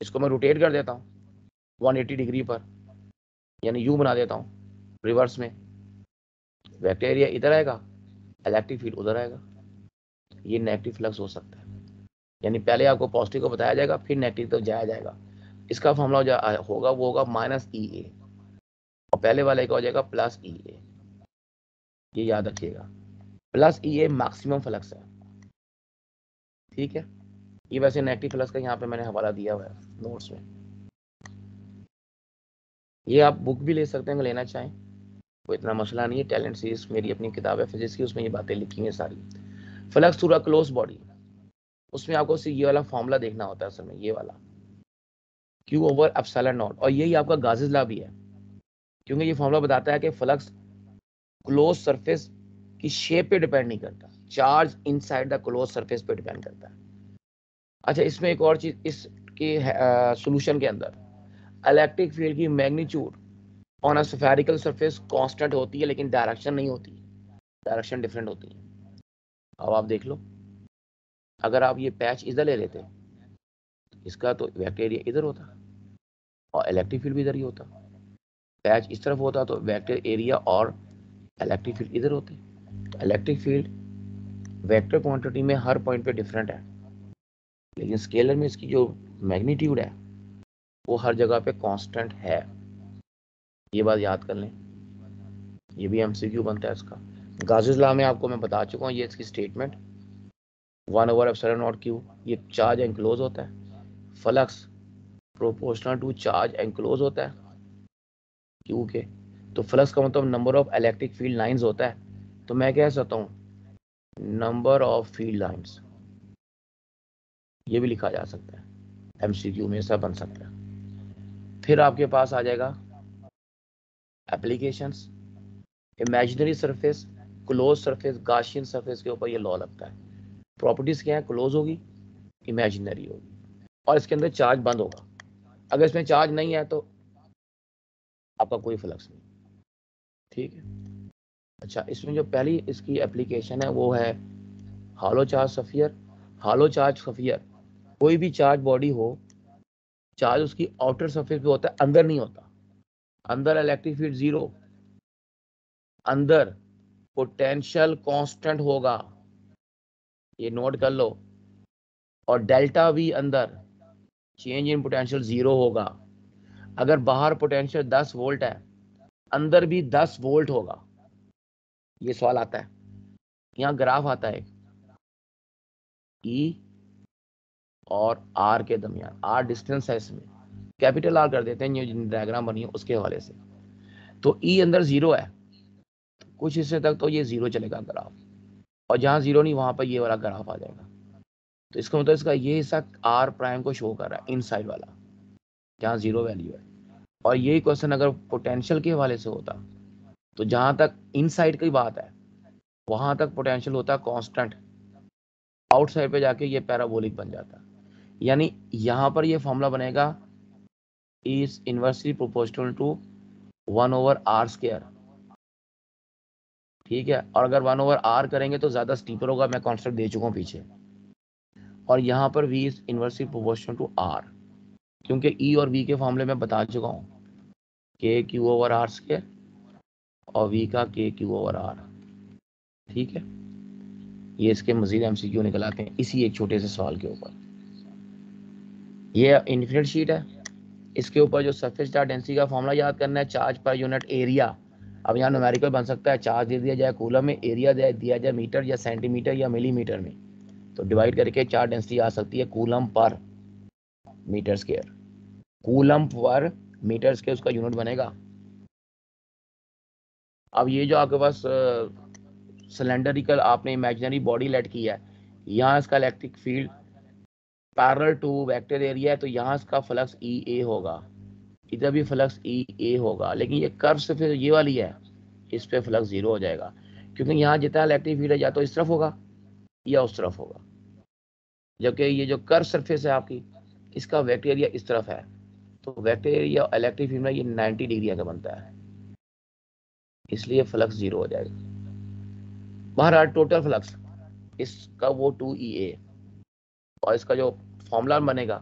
इसको मैं रोटेट कर देता हूँ 180 डिग्री पर, यानी यू बना देता हूँ रिवर्स में, वेक्टर एरिया इधर आएगा, इलेक्ट्रिक फील्ड उधर आएगा। ये नेगेटिव फ्लक्स हो सकता है, यानी पहले आपको पॉजिटिव को बताया जाएगा फिर नेगेटिव तक जाया जाएगा। इसका फॉर्मूला होगा वो होगा माइनस ई ए, और पहले वाले का हो जाएगा प्लस ई ए, ये याद रखिएगा। प्लस ई ए मैक्सिमम फ्लक्स है, ठीक है। ये वैसे नेगेटिव फ्लक्स का यहाँ पे मैंने हवाला दिया हुआ है नोट्स में, ये आप बुक भी ले सकते हैं लेना चाहें, कोई इतना मसला नहीं है। टैलेंट सीरीज मेरी अपनी किताब है फिजिक्स की, उसमें ये बातें लिखी हैं सारी। Flux through a close body, उसमें आपको ये वाला फॉर्मूला देखना होता है असल में, ये वाला Q ओवर एप्सिलॉन नॉट, और यही आपका गाउस लॉ भी है, क्योंकि ये फॉर्मूला बताता है कि फ्लक्स क्लोज सरफेस की शेप पे डिपेंड नहीं करता, charge inside the close surface पे डिपेंड करता है। अच्छा, इसमें एक और चीज इसके सॉल्यूशन के अंदर, इलेक्ट्रिक फील्ड की magnitude on a spherical surface constant होती है, लेकिन डायरेक्शन नहीं होती, डायरेक्शन डिफरेंट होती है। अब आप देख लो, अगर आप ये पैच इधर ले लेते इसका तो वेक्टर एरिया इधर होता और इलेक्ट्रिक फील्ड भी इधर ही होता, पैच इस तरफ होता तो वेक्टर एरिया और इलेक्ट्रिक फील्ड इधर होते। तो इलेक्ट्रिक फील्ड वेक्टर क्वांटिटी में हर पॉइंट पे डिफरेंट है, लेकिन स्केलर में इसकी जो मैग्नीट्यूड है वो हर जगह पे कांस्टेंट है, ये बात याद कर लें। ये भी एमसीक्यू बनता है इसका। गाउस लॉ में आपको मैं बता चुका हूँ, ये इसकी statement 1 over epsilon not Q, ये चार्ज एनक्लोज होता है, flux proportional to charge enclose होता है क्यू के, तो फ्लक्स का मतलब number of electric field lines होता है, तो मैं कह सकता हूँ नंबर ऑफ फील्ड लाइंस, ये भी लिखा जा सकता है एमसीक्यू में, ऐसा बन सकता है। फिर आपके पास आ जाएगा applications, imaginary surface, close surface, Gaussian surface के ऊपर ये लॉ लगता है। प्रॉपर्टीज क्या है, क्लोज होगी, इमेजिनरी होगी, और इसके अंदर चार्ज बंद होगा। अगर इसमें चार्ज नहीं है तो आपका कोई फ्लक्स नहीं, ठीक है। अच्छा, इसमें जो पहली इसकी एप्लीकेशन है वो है hollow charge sphere. Hollow charge sphere, कोई भी चार्ज बॉडी हो, चार्ज उसकी आउटर सरफेस पे होता है, अंदर नहीं होता। अंदर इलेक्ट्रिक फील्ड 0, अंदर पोटेंशियल कांस्टेंट होगा, ये नोट कर लो, और डेल्टा भी अंदर चेंज इन पोटेंशियल 0 होगा। अगर बाहर पोटेंशियल 10 वोल्ट है, अंदर भी 10 वोल्ट होगा। ये सवाल आता है, यहाँ ग्राफ आता है E और R के दरमियान, R डिस्टेंस है, इसमें कैपिटल R कर देते हैं, ये डायग्राम बनी है उसके हवाले से। तो E अंदर 0 है, कुछ हिस्से तक तो ये 0 चलेगा ग्राफ, और जहाँ 0 नहीं वहां पर ये वाला ग्राफ आ जाएगा। तो इसका मतलब इसका ये हिस्सा R प्राइम को शो कर रहा है, इनसाइड वाला जहाँ 0 वैल्यू है। और यही क्वेश्चन अगर पोटेंशियल के हवाले से होता तो जहां तक इनसाइड की बात है वहां तक पोटेंशियल होता कांस्टेंट, आउटसाइड पे जाके ये पैराबोलिक बन जाता। यानी यहां पर ये फॉर्मूला बनेगा is inversely proportional to 1/r²। ठीक है, और अगर 1/r करेंगे तो ज्यादा स्टीपर होगा, मैं कॉन्सेप्ट दे चुका हूँ पीछे। और यहाँ पर v is inversely proportional to r, क्योंकि e और v के फॉर्मूले में बता चुका हूँ, k/r² और v का k/r। ठीक है, ये इसके मजीद MCQ निकल आते हैं इसी एक छोटे से सवाल के ऊपर। ये इन्फिनिट शीट है, इसके ऊपर जो सरफेस चार्ज डेंसिटी का फॉर्मूला याद करना है, चार्ज पर यूनिट एरिया। अब यहाँ न्यूमेरिकल बन सकता है, चार्ज दे दिया जाए कूलम में, एरिया दिया जाए मीटर या सेंटीमीटर या मिलीमीटर में, तो डिवाइड करके चार्ज डेंसिटी आ सकती है coulomb per metre square. Coulomb per metre square उसका यूनिट बनेगा। अब ये जो आपके पास सिलेंडरिकल आपने इमेजिनरी बॉडी लेट की है, यहाँ इसका electric field parallel to vector area है, तो यहाँ इसका फ्लक्स EA होगा, इधर भी फ्लक्स EA होगा, लेकिन ये कर्व से फिर ये वाली है, इस पे फ्लक्स 0 हो जाएगा, क्योंकि यहाँ जितना इलेक्ट्रिक फील्ड है या तो इस तरफ होगा या उस तरफ होगा, जबकि ये जो कर्व सरफेस है आपकी, इसका वेक्टर एरिया इस तरफ है, तो वेक्टर एरिया इलेक्ट्रिक फील्ड में ये 90 डिग्री का बनता है, इसलिए फ्लक्स 0 हो जाएगा। बहरहाल टोटल फ्लक्स इसका वो 2EA, और इसका जो फॉर्मूला बनेगा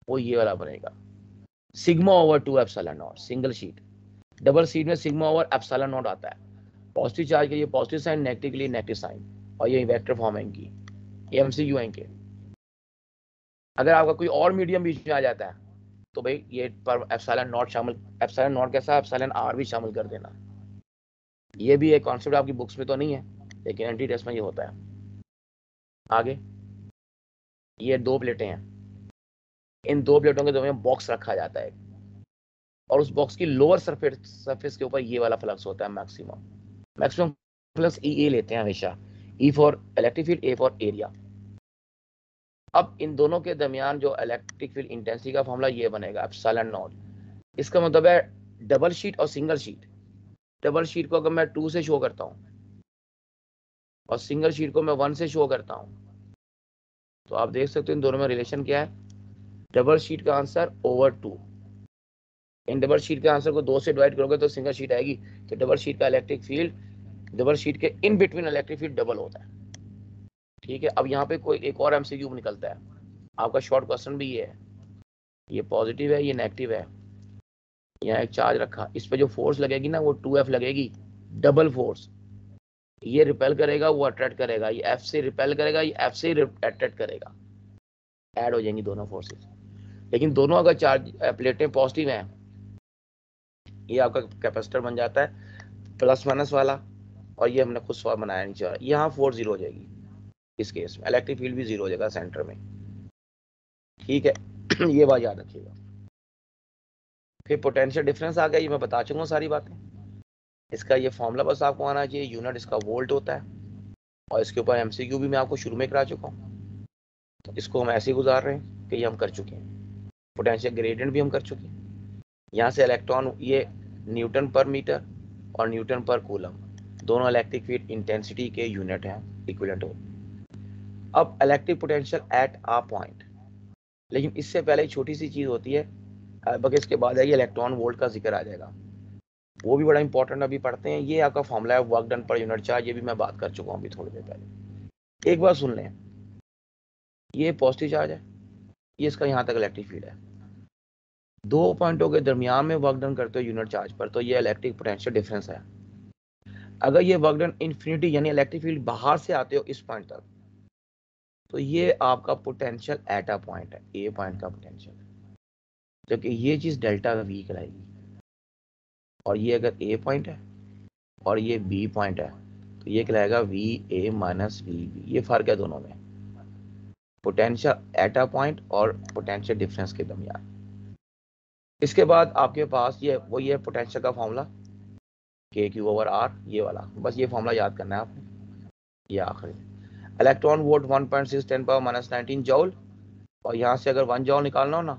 वो ये वाला बनेगा, σ/2ε0। सिंगल शीट, डबल शीट में σ/ε0 आता है। पॉजिटिव चार्ज के लिए पॉजिटिव साइन, नेगेटिव के लिए नेगेटिव साइन, और ये वेक्टर फॉर्म है इनकी, ये MCQ है इनके। अगर आपका कोई और मीडियम बीच में आ जाता है तो भाई ये पर ε0 शामिल, ε0 के साथ εr भी शामिल कर देना। ये भी एक कॉन्सेप्ट आपकी बुक्स में तो नहीं है, लेकिन एंटी टेस्ट में ये होता है। आगे ये 2 प्लेटें हैं, इन 2 प्लेटों के दरमियान बॉक्स रखा जाता है, और उस बॉक्स की लोअर सरफेस के ऊपर ये वाला फ्लक्स होता है मैक्सिमम फ्लक्स EA लेते हैं हमेशा, E for electric field, A for area. अब इन दोनों के दरमियान जो इलेक्ट्रिक फील्ड इंटेंसिटी का फॉर्मूला ये बनेगा ε0। इसका मतलब है डबल शीट और सिंगल शीट। डबल शीट को अगर मैं 2 से शो करता हूँ और सिंगल शीट को मैं 1 से शो करता हूँ, तो आप देख सकते हो इन दोनों में रिलेशन क्या है। डबल शीट का आंसर /2, इन डबल शीट के आंसर को 2 से डिवाइड करोगे तो सिंगल शीट आएगी, तो डबल शीट का इलेक्ट्रिक फील्ड, डबल शीट के in between electric field double होता है। ठीक है, अब यहाँ पे कोई एक और MCQ निकलता है, आपका शॉर्ट क्वेश्चन भी ये है, ये पॉजिटिव है, ये नेगेटिव है, यहाँ एक चार्ज रखा, इस पे जो फोर्स लगेगी ना वो 2F लगेगी, डबल फोर्स। ये रिपेल करेगा, वो अट्रैक्ट करेगा, ये F से रिपेल करेगा, ये F से अट्रैक्ट करेगा, ऐड हो जाएंगी दोनों फोर्सेस। लेकिन दोनों अगर चार्ज प्लेटें पॉजिटिव हैं, ये आपका कैपेसिटर बन जाता है प्लस माइनस वाला, और ये हमने खुद सवाल बनाया नीचे वाला, यहाँ फोर्स 0 हो जाएगी, इस केस में इलेक्ट्रिक फील्ड भी 0 हो जाएगा सेंटर में। ठीक है, ये बात याद रखिएगा। फिर पोटेंशियल डिफरेंस आ गया, ये मैं बता चुका हूँ सारी बातें। इसका ये फॉर्मूला बस आपको आना चाहिए, यूनिट इसका वोल्ट होता है, और इसके ऊपर MCQ भी मैं आपको शुरू में करा चुका हूँ, तो इसको हम ऐसे ही गुजार रहे हैं कि ये हम कर चुके हैं। पोटेंशियल ग्रेडियंट भी हम कर चुके हैं। यहाँ से इलेक्ट्रॉन, ये न्यूटन पर मीटर और न्यूटन पर कूलम, दोनों इलेक्ट्रिक फील्ड इंटेंसिटी के यूनिट हैं, इक्विवेलेंट हो। अब electric potential at a point, लेकिन इससे पहले एक छोटी सी चीज होती है, बल्कि इसके बाद है इलेक्ट्रॉन वोल्ट का जिक्र आ जाएगा, वो भी बड़ा इंपॉर्टेंट अभी पढ़ते हैं। ये आपका फॉर्मूला है work done per unit charge, ये भी मैं बात कर चुका हूँ अभी थोड़ी देर पहले। एक बार सुन लें, ये पॉजिटिव चार्ज है, ये इसका यहाँ तक इलेक्ट्रिक फील्ड है, 2 पॉइंटों के दरमियान में वर्क डन करते हो यूनिट चार्ज पर, तो ये इलेक्ट्रिक पोटेंशियल डिफरेंस है। अगर ये वर्क डन इन्फिनिटी यानी इलेक्ट्रिक फील्ड बाहर से आते हो इस पॉइंट तक, तो ये आपका पोटेंशियल एट अ पॉइंट है, ए पॉइंट का पोटेंशियल, जबकि ये चीज डेल्टा V कहलाएगी। और ये अगर ए पॉइंट है और ये बी पॉइंट है, तो ये कहलाएगा VA - VB। ये फर्क है दोनों में, पोटेंशियल एट अ पॉइंट और पोटेंशियल डिफरेंस के दरमियान। इसके बाद आपके पास ये पोटेंशियल का फॉर्मूला KQ/R, ये वाला, बस ये फॉर्मूला याद करना है आपने, ये आखिरी। इलेक्ट्रॉन वोल्ट 1.6 10 - 19 जॉल, और यहाँ से अगर 1 जॉल निकालना हो ना,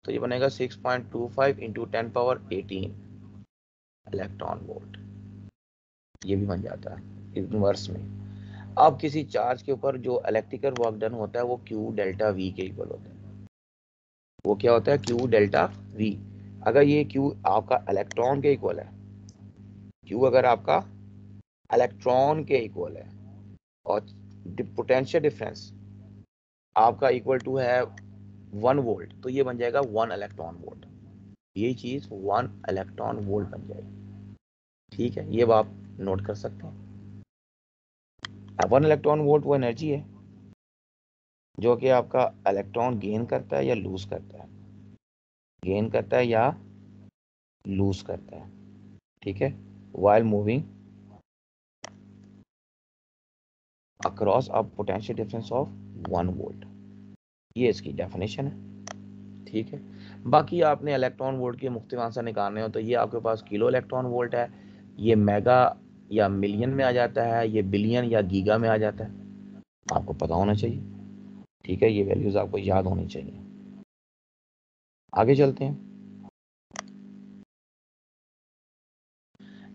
तो ये बनेगा 6.25 × 10⁻18 इलेक्ट्रॉन वोल्ट, ये भी बन जाता है इनवर्स में। अब किसी चार्ज के ऊपर जो इलेक्ट्रिकल वर्क डन होता है वो क्यू डेल्टा वी के इक्वल होता है। वो क्या होता है? Q delta we. अगर ये क्यू आपका इलेक्ट्रॉन के इक्वल है, क्यू अगर आपका इलेक्ट्रॉन के इक्वल है और पोटेंशियल डिफरेंस आपका इक्वल टू है 1 वोल्ट, तो ये बन जाएगा 1 इलेक्ट्रॉन वोल्ट। ये चीज 1 इलेक्ट्रॉन वोल्ट बन जाएगी। ठीक है, ये आप नोट कर सकते हैं। 1 इलेक्ट्रॉन वोल्ट वो एनर्जी है जो कि आपका इलेक्ट्रॉन गेन करता है या लूज करता है, गेन करता है या लूज करता है। ठीक है, while moving across a potential difference of 1 volt. ये इसकी डेफिनेशन है। ठीक है, बाकी आपने इलेक्ट्रॉन वोल्ट के मुख्तलिफ आंसर निकालने हो तो ये आपके पास किलो इलेक्ट्रॉन वोल्ट है, ये मेगा या मिलियन में आ जाता है, ये बिलियन या गीगा में आ जाता है, आपको पता होना चाहिए। ठीक है, ये वैल्यूज आपको याद होनी चाहिए। आगे चलते हैं।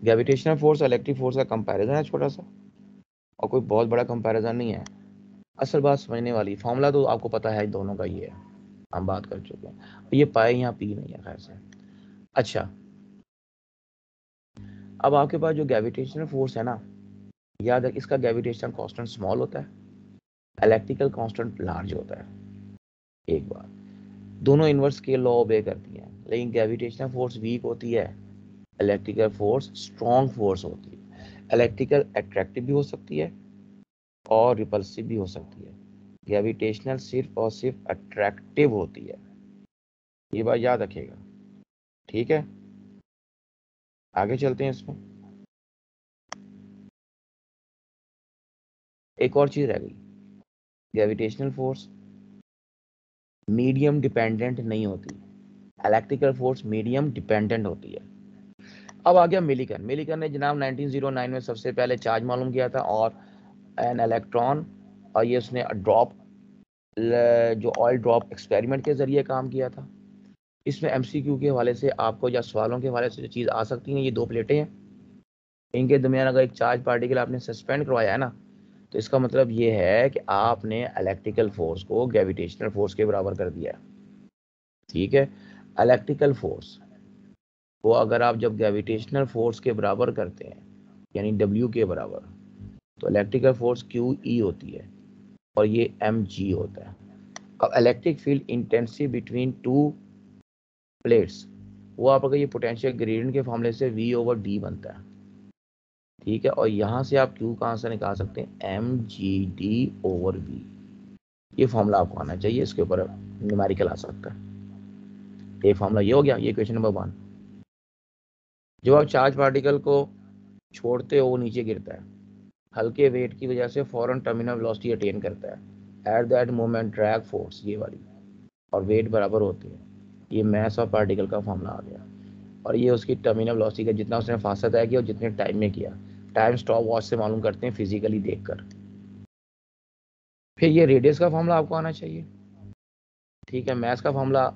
ग्रेविटेशनल फोर्स इलेक्ट्रिक फोर्स का कंपैरिजन है छोटा सा, और कोई बहुत बड़ा कंपैरिजन नहीं है। असल बात समझने वाली, फॉर्मूला तो आपको पता है दोनों का ये है, हम बात कर चुके हैं। ये पाए यहाँ पी नहीं है खैर से। अच्छा, अब आपके पास जो ग्रेविटेशनल फोर्स है ना, याद है इसका ग्रेविटेशनल कांस्टेंट स्मॉल होता है, इलेक्ट्रिकल कांस्टेंट लार्ज होता है। एक बार दोनों इनवर्स के लॉ ओबे करती हैं, लेकिन ग्रेविटेशनल फोर्स वीक होती है, इलेक्ट्रिकल फोर्स स्ट्रॉन्ग फोर्स होती है। इलेक्ट्रिकल अट्रैक्टिव भी हो सकती है और रिपल्सिव भी हो सकती है। ग्रेविटेशनल सिर्फ और सिर्फ अट्रैक्टिव होती है, ये बात याद रखिएगा। ठीक है, आगे चलते हैं। इसमें एक और चीज रह गई, ग्रेविटेशनल फोर्स मीडियम डिपेंडेंट नहीं होती, इलेक्ट्रिकल फोर्स मीडियम डिपेंडेंट होती है। अब आ गया मिलिकन। मिलिकन ने जनाब 1909 में सबसे पहले चार्ज मालूम किया था और एन इलेक्ट्रॉन, और ये उसने ड्रॉप जो ऑयल ड्रॉप एक्सपेरिमेंट के जरिए काम किया था। इसमें एमसीक्यू के हवाले से आपको या सवालों के हवाले से जो चीज़ आ सकती हैं, ये दो प्लेटें हैं, इनके दरमियान अगर एक चार्ज पार्टिकल आपने सस्पेंड करवाया है ना, तो इसका मतलब ये है कि आपने इलेक्ट्रिकल फोर्स को ग्रेविटेशनल फोर्स के बराबर कर दिया है। ठीक है, इलेक्ट्रिकल फोर्स को अगर आप जब ग्रेविटेशनल फोर्स के बराबर करते हैं, यानी डब्ल्यू के बराबर, तो इलेक्ट्रिकल फोर्स क्यू ई होती है और ये एम जी होता है। अब electric field intensity between two plates, वो आप अगर ये पोटेंशियल ग्रेडियंट के फॉर्मूले से V ओवर डी बनता है। ठीक है, और यहाँ से आप Q का आंसर निकाल सकते हैं M G D over V। ये फॉर्मूला आपको आना चाहिए, इसके ऊपर न्यूमेरिकल आ सकता है। ये फॉर्मूला ये हो गया, ये क्वेश्चन नंबर 1। जब आप चार्ज पार्टिकल को छोड़ते हो वो नीचे गिरता है, हल्के वेट की वजह से फौरन टर्मिनल वेलोसिटी अटेन करता है, at that moment drag force ये वाली और वेट बराबर होती है। ये मास ऑफ पार्टिकल का फॉर्मूला आ गया, और ये उसकी टर्मिनल वेलोसिटी का जितना उसने फासला तय किया और जितने टाइम में किया, टाइम स्टॉप वॉच से मालूम करते हैं फिजिकली देखकर। फिर ये रेडियस का फॉर्मूला आपको आना चाहिए। ठीक है, मैथ्स का फॉर्मूला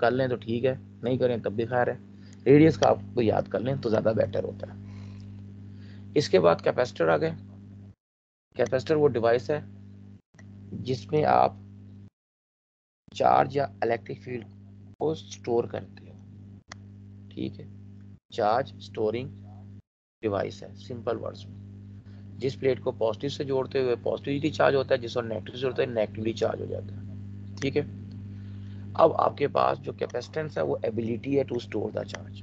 कर लें तो ठीक है, नहीं करें तब भी खैर है, रेडियस का आपको याद कर लें तो ज़्यादा बेटर होता है। इसके बाद कैपेसिटर आ गए। कैपेसिटर वो डिवाइस है जिसमें आप चार्ज या इलेक्ट्रिक फील्ड को स्टोर करते हो। ठीक है, चार्ज स्टोरिंग डिवाइस है सिंपल वर्ड्स में। जिस प्लेट को पॉजिटिव से जोड़ते हुए पॉजिटिवली चार्ज होता है, जिस और नेगेटिव से जोड़ते हैं नेगेटिवली चार्ज हो जाता है। ठीक है, अब आपके पास जो कैपेसिटेंस है वो एबिलिटी है टू स्टोर द चार्ज,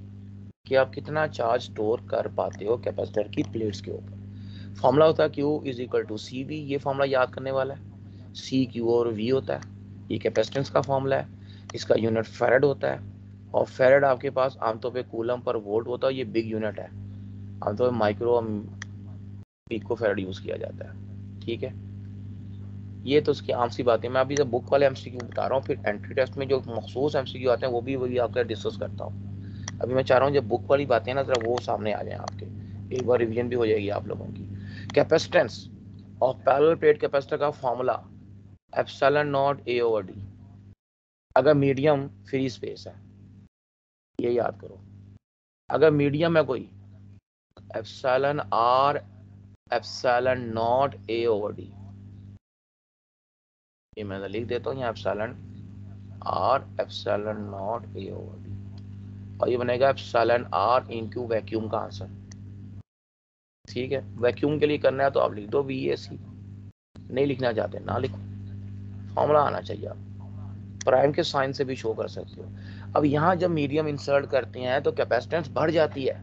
कि आप कितना चार्ज स्टोर कर पाते हो कैपेसिटर की प्लेट्स के ऊपर। फॉर्मूला होता है Q is equal to C V, ये फॉर्मूला याद करने वाला है। सी क्यू और V होता है, ये कैपेसिटेंस का फॉर्मूला है, इसका यूनिट फेरेड होता है, और फेरेड आपके पास आमतौर पर कूलम पर वोल्ट होता है, ये बिग यूनिट है, आमतौर पर माइक्रो पिको फेरेड यूज़ किया जाता है। ठीक है, ये तो उसकी आम सी बात है। मैं अभी जब बुक वाले एमसीक्यू बता रहा हूँ, फिर एंट्री टेस्ट में जो मखसूस एमसीक्यू आते हैं वो भी आपका डिस्कस करता हूँ। अभी मैं चाह रहा हूँ जब बुक वाली बातें ना जरा वो सामने आ जाए आपके, एक बार रिवीजन भी हो जाएगी आप लोगों की। Capacitance of parallel plate capacitor का formula epsilon nought A over D. अगर मीडियम फ्री स्पेस है, ये याद करो, अगर मीडियम है कोई, epsilon R epsilon nought A over D, ये मैं लिख देता हूँ यहाँ epsilon R epsilon nought A over D, और ये बनेगा एप्सिलॉन आर इनटू वैक्यूम का आंसर। ठीक है, वैक्यूम के लिए करना है तो आप लिख दो VAC, नहीं लिखना चाहते ना लिखो, फॉर्मूला आना चाहिए। आप प्राइम के साइन से भी शो कर सकते हो। अब यहाँ जब मीडियम इंसर्ट करते हैं तो कैपेसिटेंस बढ़ जाती है,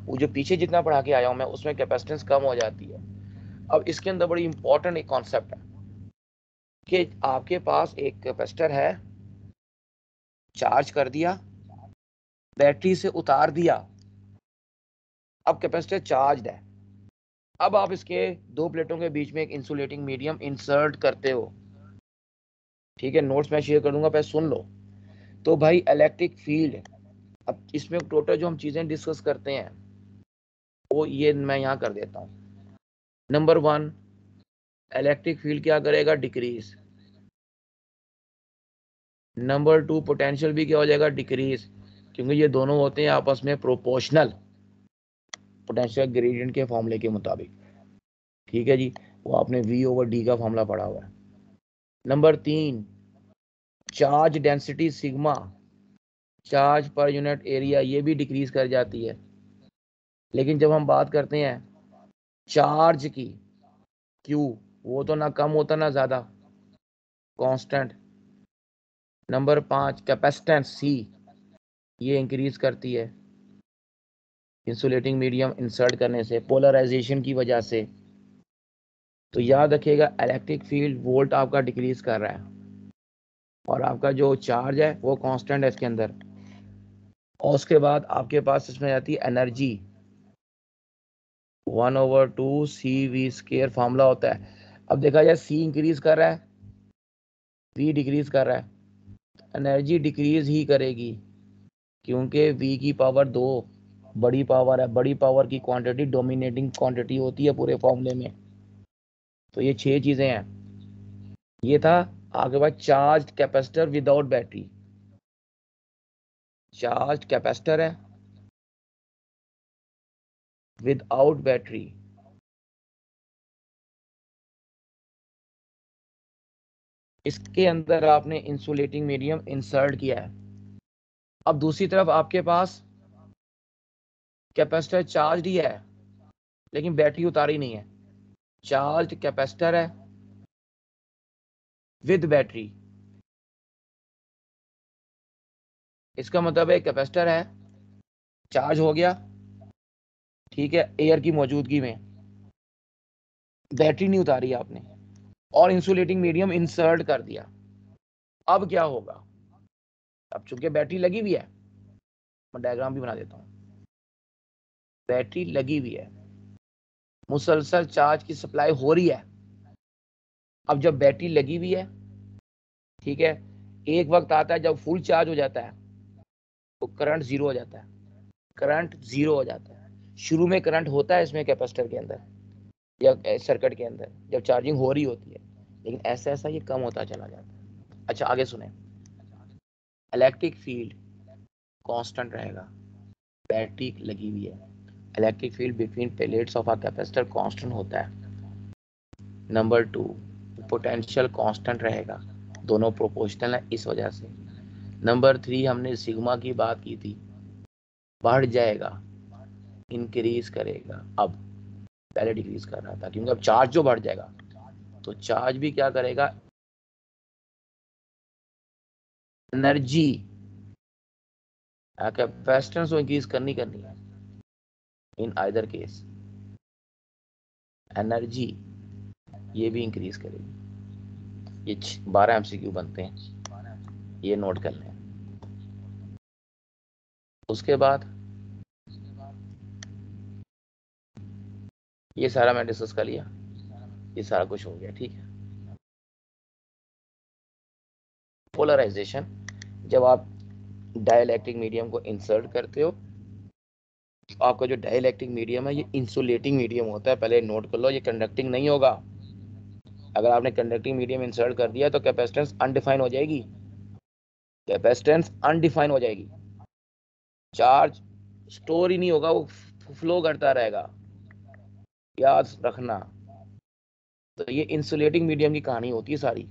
वो जो पीछे जितना पढ़ा के आया हूँ मैं उसमें कैपेसिटेंस कम हो जाती है। अब इसके अंदर बड़ी इंपॉर्टेंट एक कॉन्सेप्ट है कि आपके पास एक कैपेसिटर है, चार्ज कर दिया, बैटरी से उतार दिया, अब कैपेसिटर चार्ज है, अब आप इसके दो प्लेटों के बीच में एक इंसुलेटिंग मीडियम इंसर्ट करते हो। ठीक है, नोट्स मैं शेयर कर दूंगा, पहले सुन लो। तो भाई इलेक्ट्रिक फील्ड, अब इसमें टोटल जो हम चीजें डिस्कस करते हैं वो ये मैं यहाँ कर देता हूँ। नंबर 1, इलेक्ट्रिक फील्ड क्या करेगा, डिक्रीज। नंबर 2, पोटेंशियल भी क्या हो जाएगा, डिक्रीज, क्योंकि ये दोनों होते हैं आपस में प्रोपोर्शनल पोटेंशियल ग्रेडियंट के फॉर्मूले के मुताबिक। ठीक है जी, वो आपने V/D का फॉर्मूला पढ़ा हुआ है। Number 3, charge density sigma, charge per unit area, ये भी डिक्रीज कर जाती है। लेकिन जब हम बात करते हैं चार्ज की, Q, वो तो ना कम होता ना ज्यादा, कांस्टेंट। नंबर 5, कैपेसिटेंस C, ये इंक्रीज करती है इंसुलेटिंग मीडियम इंसर्ट करने से, पोलराइजेशन की वजह से। तो याद रखिएगा इलेक्ट्रिक फील्ड वोल्ट आपका डिक्रीज कर रहा है और आपका जो चार्ज है वो कांस्टेंट है इसके अंदर। और उसके बाद आपके पास इसमें आती है एनर्जी, 1/2 CV² फॉर्मूला होता है। अब देखा जाए C इंक्रीज कर रहा है, V डिक्रीज कर रहा है, एनर्जी डिक्रीज ही करेगी क्योंकि V की पावर 2 बड़ी पावर है, बड़ी पावर की क्वांटिटी डोमिनेटिंग क्वांटिटी होती है पूरे फॉर्मूले में। तो ये 6 चीजें हैं। ये था आगे बाद charge capacitor without battery, charge capacitor है विदाउट बैटरी। इसके अंदर आपने इंसुलेटिंग मीडियम इंसर्ट किया है। अब दूसरी तरफ आपके पास कैपेसिटर चार्ज ही है लेकिन बैटरी उतारी नहीं है, चार्ज कैपेसिटर है विद बैटरी। इसका मतलब है कैपेसिटर है, चार्ज हो गया, ठीक है, एयर की मौजूदगी में, बैटरी नहीं उतारी आपने, और इंसुलेटिंग मीडियम इंसर्ट कर दिया। अब क्या होगा, अब चूंकि बैटरी लगी हुई है, मैं डायग्राम भी बना देता हूं, बैटरी लगी हुई है, मुसलसल चार्ज की सप्लाई हो रही है। अब जब बैटरी लगी हुई है, ठीक है, एक वक्त आता है जब फुल चार्ज हो जाता है तो करंट जीरो हो जाता है, करंट जीरो हो जाता है। शुरू में करंट होता है इसमें कैपेसिटर के अंदर या सर्किट के अंदर जब चार्जिंग हो रही होती है, लेकिन ऐसा ऐसा ये कम होता चला जाता है। अच्छा आगे सुने, इलेक्ट्रिक फील्ड कांस्टेंट रहेगा, बैटरी लगी हुई है, electric field between plates of a capacitor constant होता है। नंबर 2, पोटेंशियल कांस्टेंट रहेगा, दोनों प्रोपोर्शनल है इस वजह से। नंबर 3, हमने सिग्मा की बात की थी, बढ़ जाएगा, इंक्रीज करेगा। अब पहले डिक्रीज कर रहा था क्योंकि अब चार्ज जो बढ़ जाएगा तो चार्ज भी क्या करेगा, एनर्जी कैपेसिटेंस को इंक्रीज करनी है। इन आइदर केस एनर्जी ये भी इंक्रीज करेगी। ये 12 MCQ बनते हैं, ये नोट कर लें। उसके बाद ये सारा मैं डिस्कस कर लिया, ये सारा कुछ हो गया, ठीक है। पोलराइजेशन, जब आप डाइलेक्ट्रिक मीडियम को इंसर्ट करते हो, आपका जो डाइलेक्ट्रिक मीडियम है ये इंसुलेटिंग मीडियम होता है, पहले नोट कर लो, ये कंडक्टिंग नहीं होगा। अगर आपने कंडक्टिंग मीडियम इंसर्ट कर दिया तो कैपेसिटेंस अनडिफाइन हो जाएगी, कैपेसिटेंस अनडिफाइन हो जाएगी, चार्ज स्टोर ही नहीं होगा, वो फ्लो करता रहेगा। याद रखना। तो ये इंसुलेटिंग मीडियम की कहानी होती है सारी।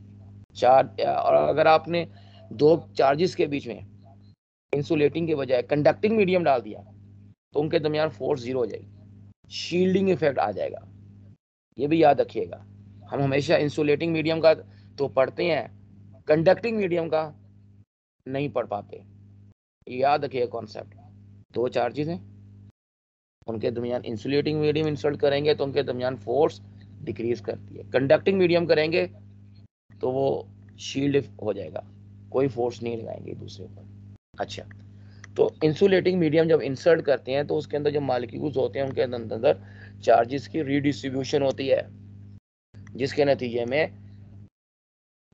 और अगर आपने दो चार्जेस के बीच में इंसुलेटिंग के बजाय कंडक्टिंग मीडियम डाल दिया तो उनके दरमियान फोर्स जीरो हो जाएगी, शील्डिंग इफेक्ट आ जाएगा। ये भी याद रखिएगा। हम हमेशा इंसुलेटिंग मीडियम का तो पढ़ते हैं, कंडक्टिंग मीडियम का नहीं पढ़ पाते। याद रखिएगा कॉन्सेप्ट। दो चार्जेस हैं, उनके दरमियान इंसुलेटिंग मीडियम इंसर्ट करेंगे तो उनके दरमियान फोर्स डिक्रीज करती है। कंडक्टिंग मीडियम करेंगे तो वो शील्ड हो जाएगा, कोई फोर्स नहीं लगाएंगे दूसरे पर। अच्छा, तो इंसुलेटिंग मीडियम जब इंसर्ट करते हैं तो उसके अंदर जो मॉलिक्यूल्स होते हैं उनके अंदर चार्जेस की रीडिस्ट्रीब्यूशन होती है, जिसके नतीजे में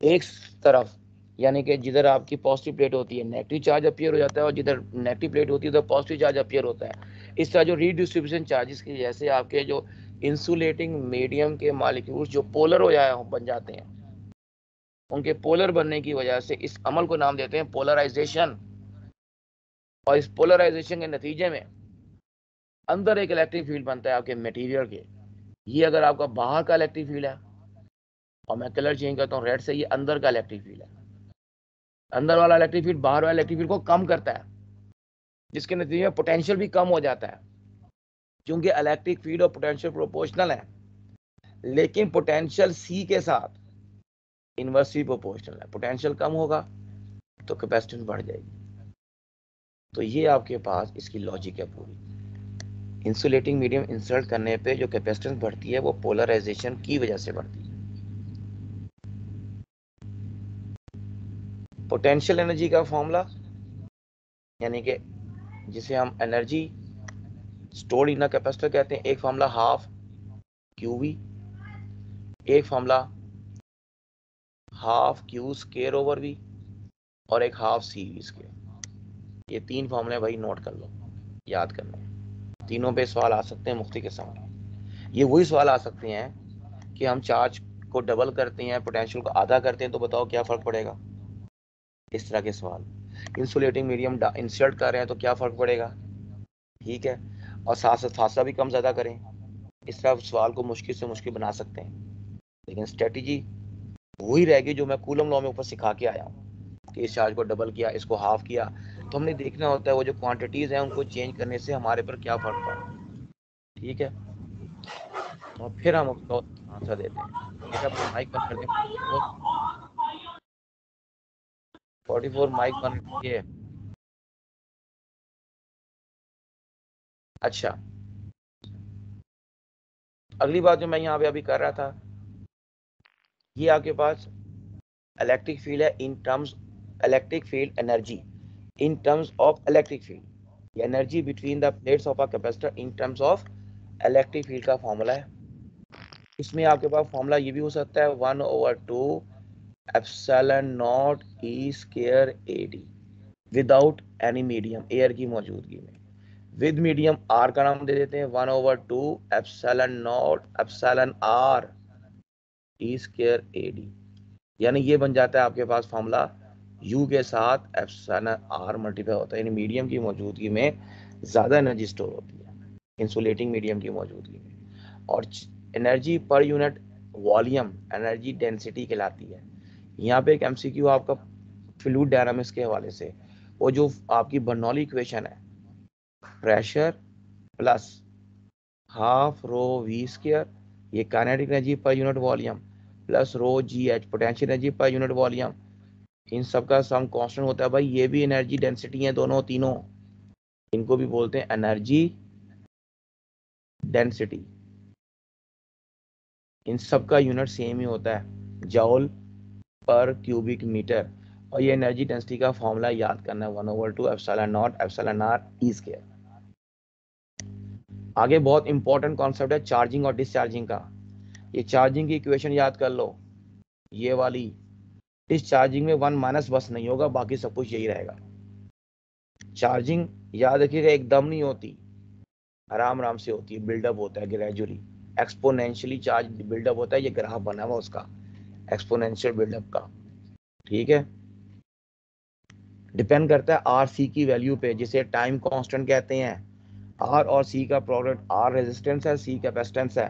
एक तरफ यानी कि जिधर आपकी पॉजिटिव प्लेट होती है नेगेटिव चार्ज अपीयर हो जाता है और जिधर नेगेटिव प्लेट होती है उधर पॉजिटिव चार्ज अपीयर होता है। इस तरह जो रीडिस्ट्रीब्यूशन चार्जेस की वजह से आपके जो इंसुलेटिंग मीडियम के मॉलिक्यूल्स जो पोलर हो जाए बन जाते हैं, उनके पोलर बनने की वजह से इस अमल को नाम देते हैं पोलराइजेशन। और इस पोलराइजेशन के नतीजे में अंदर एक इलेक्ट्रिक फील्ड बनता है आपके मटेरियल के। ये अगर आपका बाहर का इलेक्ट्रिक फील्ड है और मैं कलर चेंज करता हूँ रेड से, ये अंदर का इलेक्ट्रिक फील्ड है। अंदर वाला इलेक्ट्रिक फील्ड बाहर वाले इलेक्ट्रिक फील्ड को कम करता है, जिसके नतीजे में पोटेंशियल भी कम हो जाता है, क्योंकि इलेक्ट्रिक फील्ड और पोटेंशियल प्रोपोर्शनल है। लेकिन पोटेंशियल सी के साथ इनवर्सली प्रोपोर्शनल है। पोटेंशियल कम होगा तो कैपेसिटेंस बढ़ जाएगी। तो ये आपके पास इसकी लॉजिक है पूरी। इंसुलेटिंग मीडियम इंसर्ट करने पे जो कैपेसिटेंस बढ़ती है वो पोलराइजेशन की वजह से बढ़ती है। पोटेंशियल एनर्जी का फॉर्मूला यानी कि जिसे हम energy stored in a capacitor कहते हैं, एक फॉर्मूला हाफ क्यूवी, एक formula half Q square over V और एक हाफ सी वी स्क्वायर। ये तीन फॉर्मूले भाई नोट कर लो, याद करना है। तीनों पे सवाल आ सकते हैं मुफ्ती के सामने। ये वही सवाल आ सकते हैं कि हम चार्ज को डबल करते हैं, पोटेंशियल को आधा करते हैं, तो बताओ क्या फर्क पड़ेगा। इस तरह के सवाल। इंसुलेटिंग मीडियम इंसर्ट कर रहे हैं तो क्या फर्क पड़ेगा, ठीक है। और साथ साथ फासला भी कम ज्यादा करें, इस तरह सवाल को मुश्किल से मुश्किल बना सकते हैं। लेकिन स्ट्रेटेजी वही रहेगी जो मैं कूलम लॉ में ऊपर सिखा के आया हूँ कि इस चार्ज को डबल किया, इसको हाफ किया। तो हमने देखना होता है वो जो क्वांटिटीज हैं उनको चेंज करने से हमारे पर क्या फर्क पड़ा, ठीक है। और फिर हम उसको आंसर देते हैं। बेटा अपना माइक बंद कर दें। 44 माइक बंद किए। अच्छा, अगली बात जो मैं यहाँ पे अभी कर रहा था, ये आपके पास इलेक्ट्रिक फील्ड है in terms electric field energy in terms of electric field. Energy between the plates of a capacitor in terms of electric field का फॉर्मूला है। इसमें आपके पास फॉर्मूला ये भी हो सकता है 1/2 epsilon not E square A D without any medium, air की मौजूदगी में। विद मीडियम आर का नाम दे देते हैं 1/2 epsilon not epsilon R E square A D. यानी ये बन जाता है आपके पास फॉर्मूला U के साथ एप्सिलॉन आर मल्टीप्लाई होता है, यानी मीडियम की मौजूदगी में ज़्यादा एनर्जी स्टोर होती है इंसुलेटिंग मीडियम की मौजूदगी में। और energy per unit volume energy density कहलाती है। यहाँ पे एक MCQ आपका फ्लूइड डायनामिक्स के हवाले से, वो जो आपकी बर्नौली इक्वेशन है, pressure plus half rho v square, ये kinetic energy per unit volume, plus rho GH potential energy per unit volume, इन सब का सम कांस्टेंट होता है भाई। ये भी एनर्जी डेंसिटी है दोनों तीनों, इनको भी बोलते हैं एनर्जी डेंसिटी। इन सब का यूनिट सेम ही होता है, जॉल पर क्यूबिक मीटर। और ये एनर्जी डेंसिटी का फॉर्मूला याद करना है 1/2 epsilon not epsilon R E square. आगे बहुत इंपॉर्टेंट कॉन्सेप्ट है चार्जिंग और डिस्चार्जिंग का। ये चार्जिंग की इक्वेशन याद कर लो, ये वाली। डिस्चार्जिंग में 1 बस नहीं होगा, बाकी सब कुछ यही रहेगा। चार्जिंग याद रखिएगा एकदम नहीं होती, आराम आराम से होती है, बिल्डअप होता है ग्रेजुअली, एक्सपोनेंशियली चार्ज बिल्डअप होता है। ये ग्राफ बना हुआ उसका एक्सपोनेंशियल बिल्डअप का, ठीक है। डिपेंड करता है RC की वैल्यू पे, जिसे टाइम कांस्टेंट कहते हैं। आर और सी का प्रोडक्ट, आर रेजिस्टेंस है, सी कैपेसिटेंस है।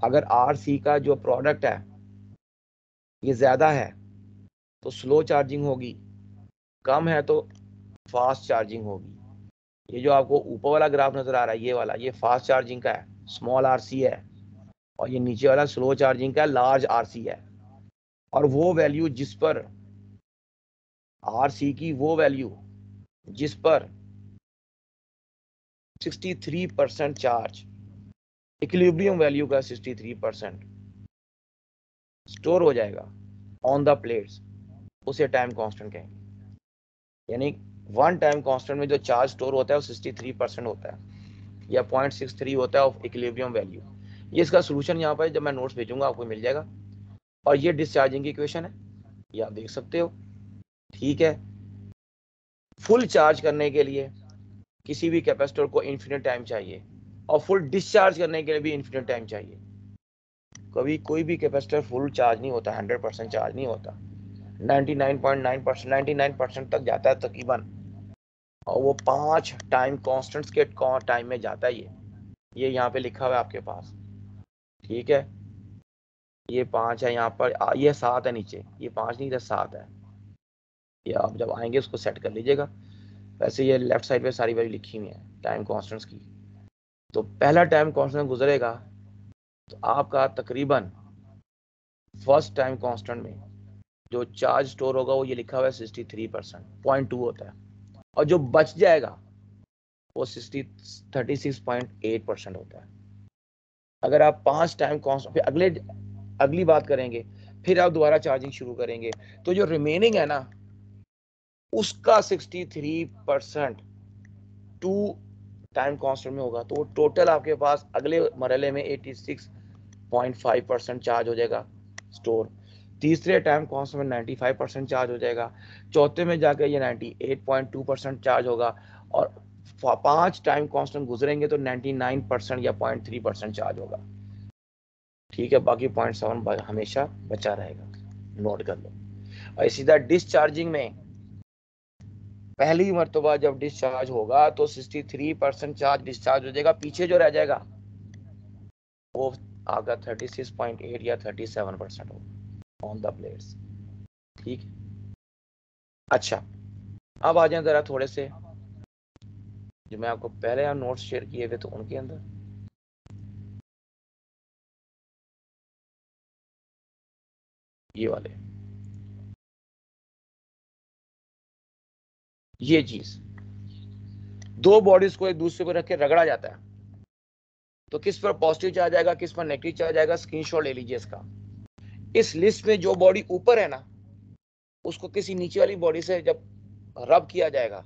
अगर आर सी का जो प्रोडक्ट है ये ज्यादा है तो स्लो चार्जिंग होगी, कम है तो फास्ट चार्जिंग होगी। ये जो आपको ऊपर वाला ग्राफ नजर आ रहा है, ये वाला, ये फास्ट चार्जिंग का है, स्मॉल आर सी है, और ये नीचे वाला स्लो चार्जिंग का लार्ज आर सी है। और वो वैल्यू जिस पर आर सी की, वो वैल्यू जिस पर 63% चार्ज, इक्विलिब्रियम वैल्यू का 63% स्टोर हो जाएगा ऑन द प्लेट्स, उसे टाइम कांस्टेंट कहेंगे। यानी वन टाइम कांस्टेंट में जो चार्ज स्टोर होता है वो 63% होता है, या 0.63 होता है ऑफ इक्विलिब्रियम वैल्यू। ये इसका सोल्यूशन यहाँ पर जब मैं नोट्स भेजूंगा आपको मिल जाएगा। और ये डिस्चार्जिंग की इक्वेशन है, ये आप देख सकते हो। ठीक है, फुल चार्ज करने के लिए किसी भी कैपेसिटर को इन्फिनिट टाइम चाहिए, और फुल डिस्चार्ज करने के लिए भी इन्फिनिट टाइम चाहिए। कभी कोई भी कैपेसिटर फुल चार्ज नहीं होता, 100% चार्ज नहीं होता, 99.9%, 99% तक जाता है तकरीबन, और वो 5 टाइम कॉन्स्टेंट्स के टाइम में जाता है। ये यहाँ पे लिखा हुआ है आपके पास। ठीक है, ये 5 है यहाँ पर, ये 7 है नीचे, ये 5 नहीं था 7 है। ये आप जब आएंगे उसको सेट कर लीजिएगा। वैसे ये लेफ्ट साइड पे सारी वैल्यू लिखी हुई है टाइम कॉन्स्टेंट्स की। तो पहला टाइम कॉन्स्टेंट गुजरेगा तो आपका तकरीबन फर्स्ट टाइम कांस्टेंट में जो चार्ज स्टोर होगा वो ये लिखा हुआ है 63%, 0.2 होता है, और जो बच जाएगा वो 36.8% होता है। अगर आप 5 टाइम कांस्टेंट, फिर अगली बात करेंगे, फिर आप दोबारा चार्जिंग शुरू करेंगे, तो जो रिमेनिंग है ना उसका 63% 2 टाइम कांस्टेंट में होगा, तो टोटल आपके पास अगले मरहले में 86.5% चार्ज हो जाएगा स्टोर। तीसरे टाइम कांस्टेंट में 95% चार्ज हो जाएगा। चौथे में जाकर ये 98.2% चार्ज होगा, और 5 टाइम कांस्टेंट गुजरेंगे तो 99% या 0.3% चार्ज होगा। ठीक है, बाकी 0.7 हमेशा बचा रहेगा, नोट कर लो। और इसी तरह डिस्चार्जिंग में पहली मर्तबा जब डिस्चार्ज होगा तो 63% चार्ज डिस्चार्ज हो जाएगा, पीछे जो रह जाएगा वो आपका 36.8 या 37% होगा ऑन द प्लेट्स। ठीक है, अच्छा अब आ जाए जरा थोड़े से जो मैं आपको पहले यहाँ नोट्स शेयर किए थे तो उनके अंदर ये वाले, ये चीज, दो बॉडीज को एक दूसरे पर रख के रगड़ा जाता है तो किस पर पॉजिटिव चार्ज आएगा, किस पर नेगेटिव चार्ज आएगा, स्क्रीनशॉट ले लीजिए इसका। इस लिस्ट में जो बॉडी ऊपर है ना उसको किसी नीचे वाली बॉडी से जब रब किया जाएगा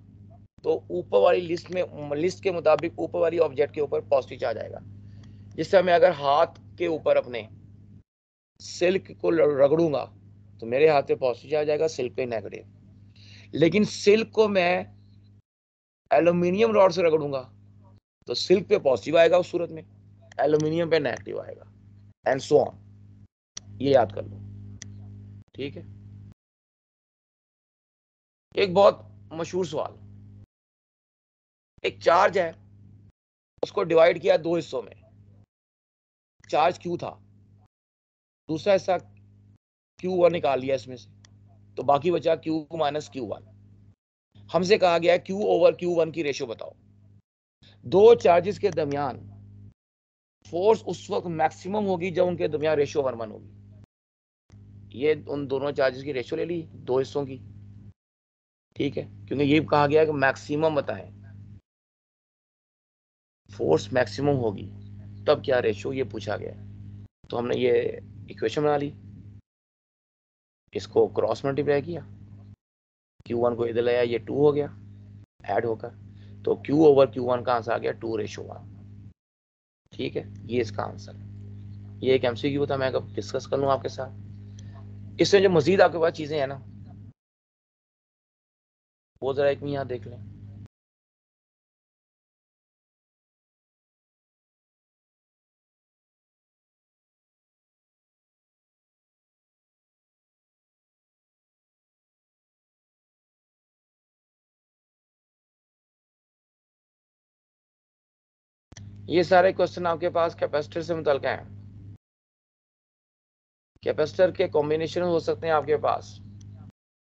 तो ऊपर वाली लिस्ट के मुताबिक ऊपर वाली ऑब्जेक्ट के ऊपर पॉजिटिव चार्ज आएगा। जिस समय मैं अगर हाथ के ऊपर अपने सिल्क को रगड़ूंगा तो मेरे हाथ पे पॉजिटिव चार्ज आएगा, सिल्क पे नेगेटिव। लेकिन सिल्क को मैं एल्यूमिनियम रॉड से रगड़ूंगा तो सिल्क पे पॉजिटिव आएगा उस सूरत में, एल्यूमिनियम पे नेगेटिव आएगा, एंड सो ऑन। ये याद कर लो। ठीक है, एक बहुत मशहूर सवाल, एक चार्ज है उसको डिवाइड किया दो हिस्सों में, चार्ज क्यू था, दूसरा हिस्सा Q1 निकाल लिया इसमें से, तो बाकी बचा Q माइनस Q1। हमसे कहा गया Q ओवर Q1 की रेशियो बताओ। दो चार्जेस के दरमियान फोर्स उस वक्त मैक्सिमम होगी जब उनके दरमियान रेशियो 1:1 होगी। ये उन दोनों चार्जेस की रेशियो ले ली दो हिस्सों की। ठीक है, क्योंकि ये कहा गया कि मैक्सिमम बताएं, फोर्स मैक्सिमम होगी तब क्या रेशियो, ये पूछा गया। तो हमने ये इक्वेशन बना ली, इसको क्रॉस मल्टीप्लाई किया, Q1 को इधर लाया, ये 2 हो गया ऐड होकर, तो Q ओवर Q1 का आंसर आ गया 2:1। ठीक है, ये इसका आंसर है। ये एक MCQ था, मैं कब डिस्कस कर लूँ आपके साथ। इसमें जो मजीद आपके पास चीजें हैं ना वो जरा एक यहाँ देख लें। ये सारे क्वेश्चन आपके पास कैपेसिटर से मुतल्लिक़ हैं। कैपेसिटर के कॉम्बिनेशन हो सकते हैं आपके पास,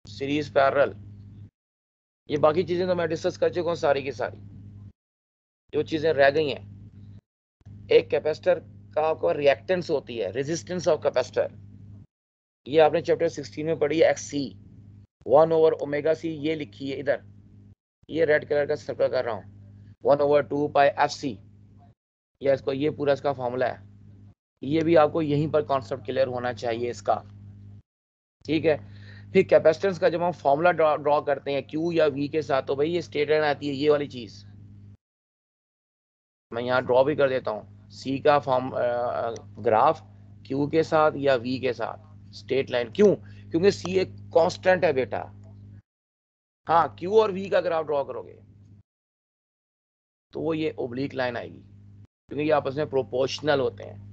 सीरीज, पैरेलल, ये बाकी चीजें तो मैं डिस्कस कर चुका हूँ सारी की सारी। जो चीजें रह गई हैं, एक कैपेसिटर का आपको रिएक्टेंस होती है, रेजिस्टेंस ऑफ कैपेसिटर, ये आपने चैप्टर 16 में पढ़ी है, XC 1/ओमेगा C, ये लिखी है इधर, ये रेड कलर का सर्कल कर रहा हूँ, 1/2πfc, या इसको, ये पूरा इसका फॉर्मूला है। ये भी आपको यहीं पर कॉन्सेप्ट क्लियर होना चाहिए इसका, ठीक है। फिर कैपेसिटेंस का जब हम फॉर्मूला ड्रॉ करते हैं Q या V के साथ, तो भाई ये स्ट्रेट लाइन आती है, ये वाली चीज मैं यहाँ ड्रॉ भी कर देता हूँ, C का फॉर्म ग्राफ Q के साथ या V के साथ स्ट्रेट लाइन। क्यों? क्योंकि C एक कांस्टेंट है बेटा। हाँ, Q और V का ग्राफ ड्रॉ करोगे तो वो ये ओब्लिक लाइन आएगी, क्योंकि ये आपस में प्रोपोर्शनल होते हैं।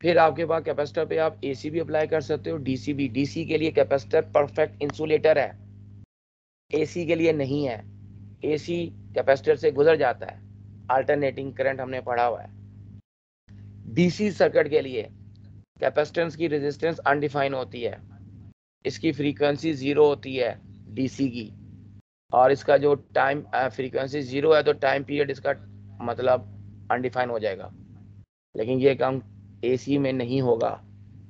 फिर आपके पास कैपेसिटर पे आप AC भी अप्लाई कर सकते हो, DC भी। DC के लिए कैपेसिटर परफेक्ट इंसुलेटर है, AC के लिए नहीं है। AC कैपेसिटर से गुजर जाता है, अल्टरनेटिंग करंट हमने पढ़ा हुआ है। DC सर्किट के लिए कैपेसिटेंस की रेजिस्टेंस अनडिफाइन होती है, इसकी फ्रीक्वेंसी 0 होती है DC की, और इसका जो टाइम फ्रीक्वेंसी 0 है तो टाइम पीरियड इसका मतलब अनडिफाइन हो जाएगा। लेकिन ये काम AC में नहीं होगा,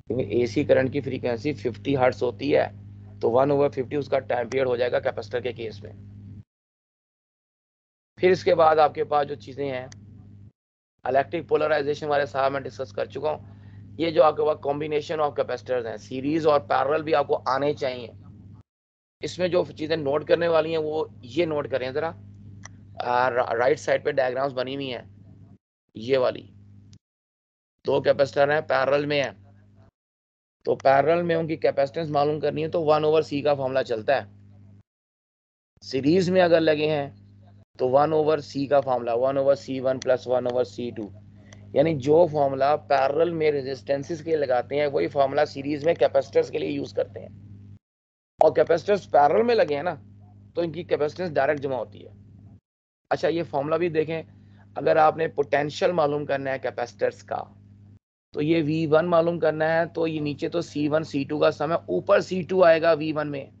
क्योंकि AC करंट की फ्रीक्वेंसी 50 हर्ट्ज होती है, तो 1/50 उसका टाइम पीरियड हो जाएगा कैपेसिटर के केस में। फिर इसके बाद आपके पास जो चीजें हैं, इलेक्ट्रिक पोलराइजेशन वाले साहब मैं डिस्कस कर चुका हूँ। ये जो आपके पास कॉम्बिनेशन ऑफ कैपेसिटर्स हैं, सीरीज और पैरेलल भी आपको आने चाहिए। इसमें जो चीजें नोट करने वाली हैं वो ये नोट करें जरा, राइट साइड पे डायग्राम्स बनी हुई हैं, ये वाली दो कैपेसिटर हैं, पैरेलल में है, तो पैरेलल में उनकी कैपेसिटेंस मालूम करनी है तो 1/C का फॉर्मूला चलता है। सीरीज में अगर लगे हैं तो 1/C का फॉर्मूला 1/C1 + 1/C2, यानी जो फॉर्मूला पैरेलल में रेजिस्टेंसेस के लगाते हैं वही फॉर्मूला सीरीज में कैपेसिटर्स के लिए यूज करते हैं। और कैपेसिटर्स पैरेलल में लगे हैं ना, तो इनकी कैपेसिटेंस डायरेक्ट जमा होती है। अच्छा, ये फॉर्मूला भी देखें, अगर आपने पोटेंशियल मालूम करना है कैपेसिटर्स का, तो ये V1 मालूम करना है, तो ये नीचे तो C1 C2 का सम है, ऊपर C2 आएगा V1 में।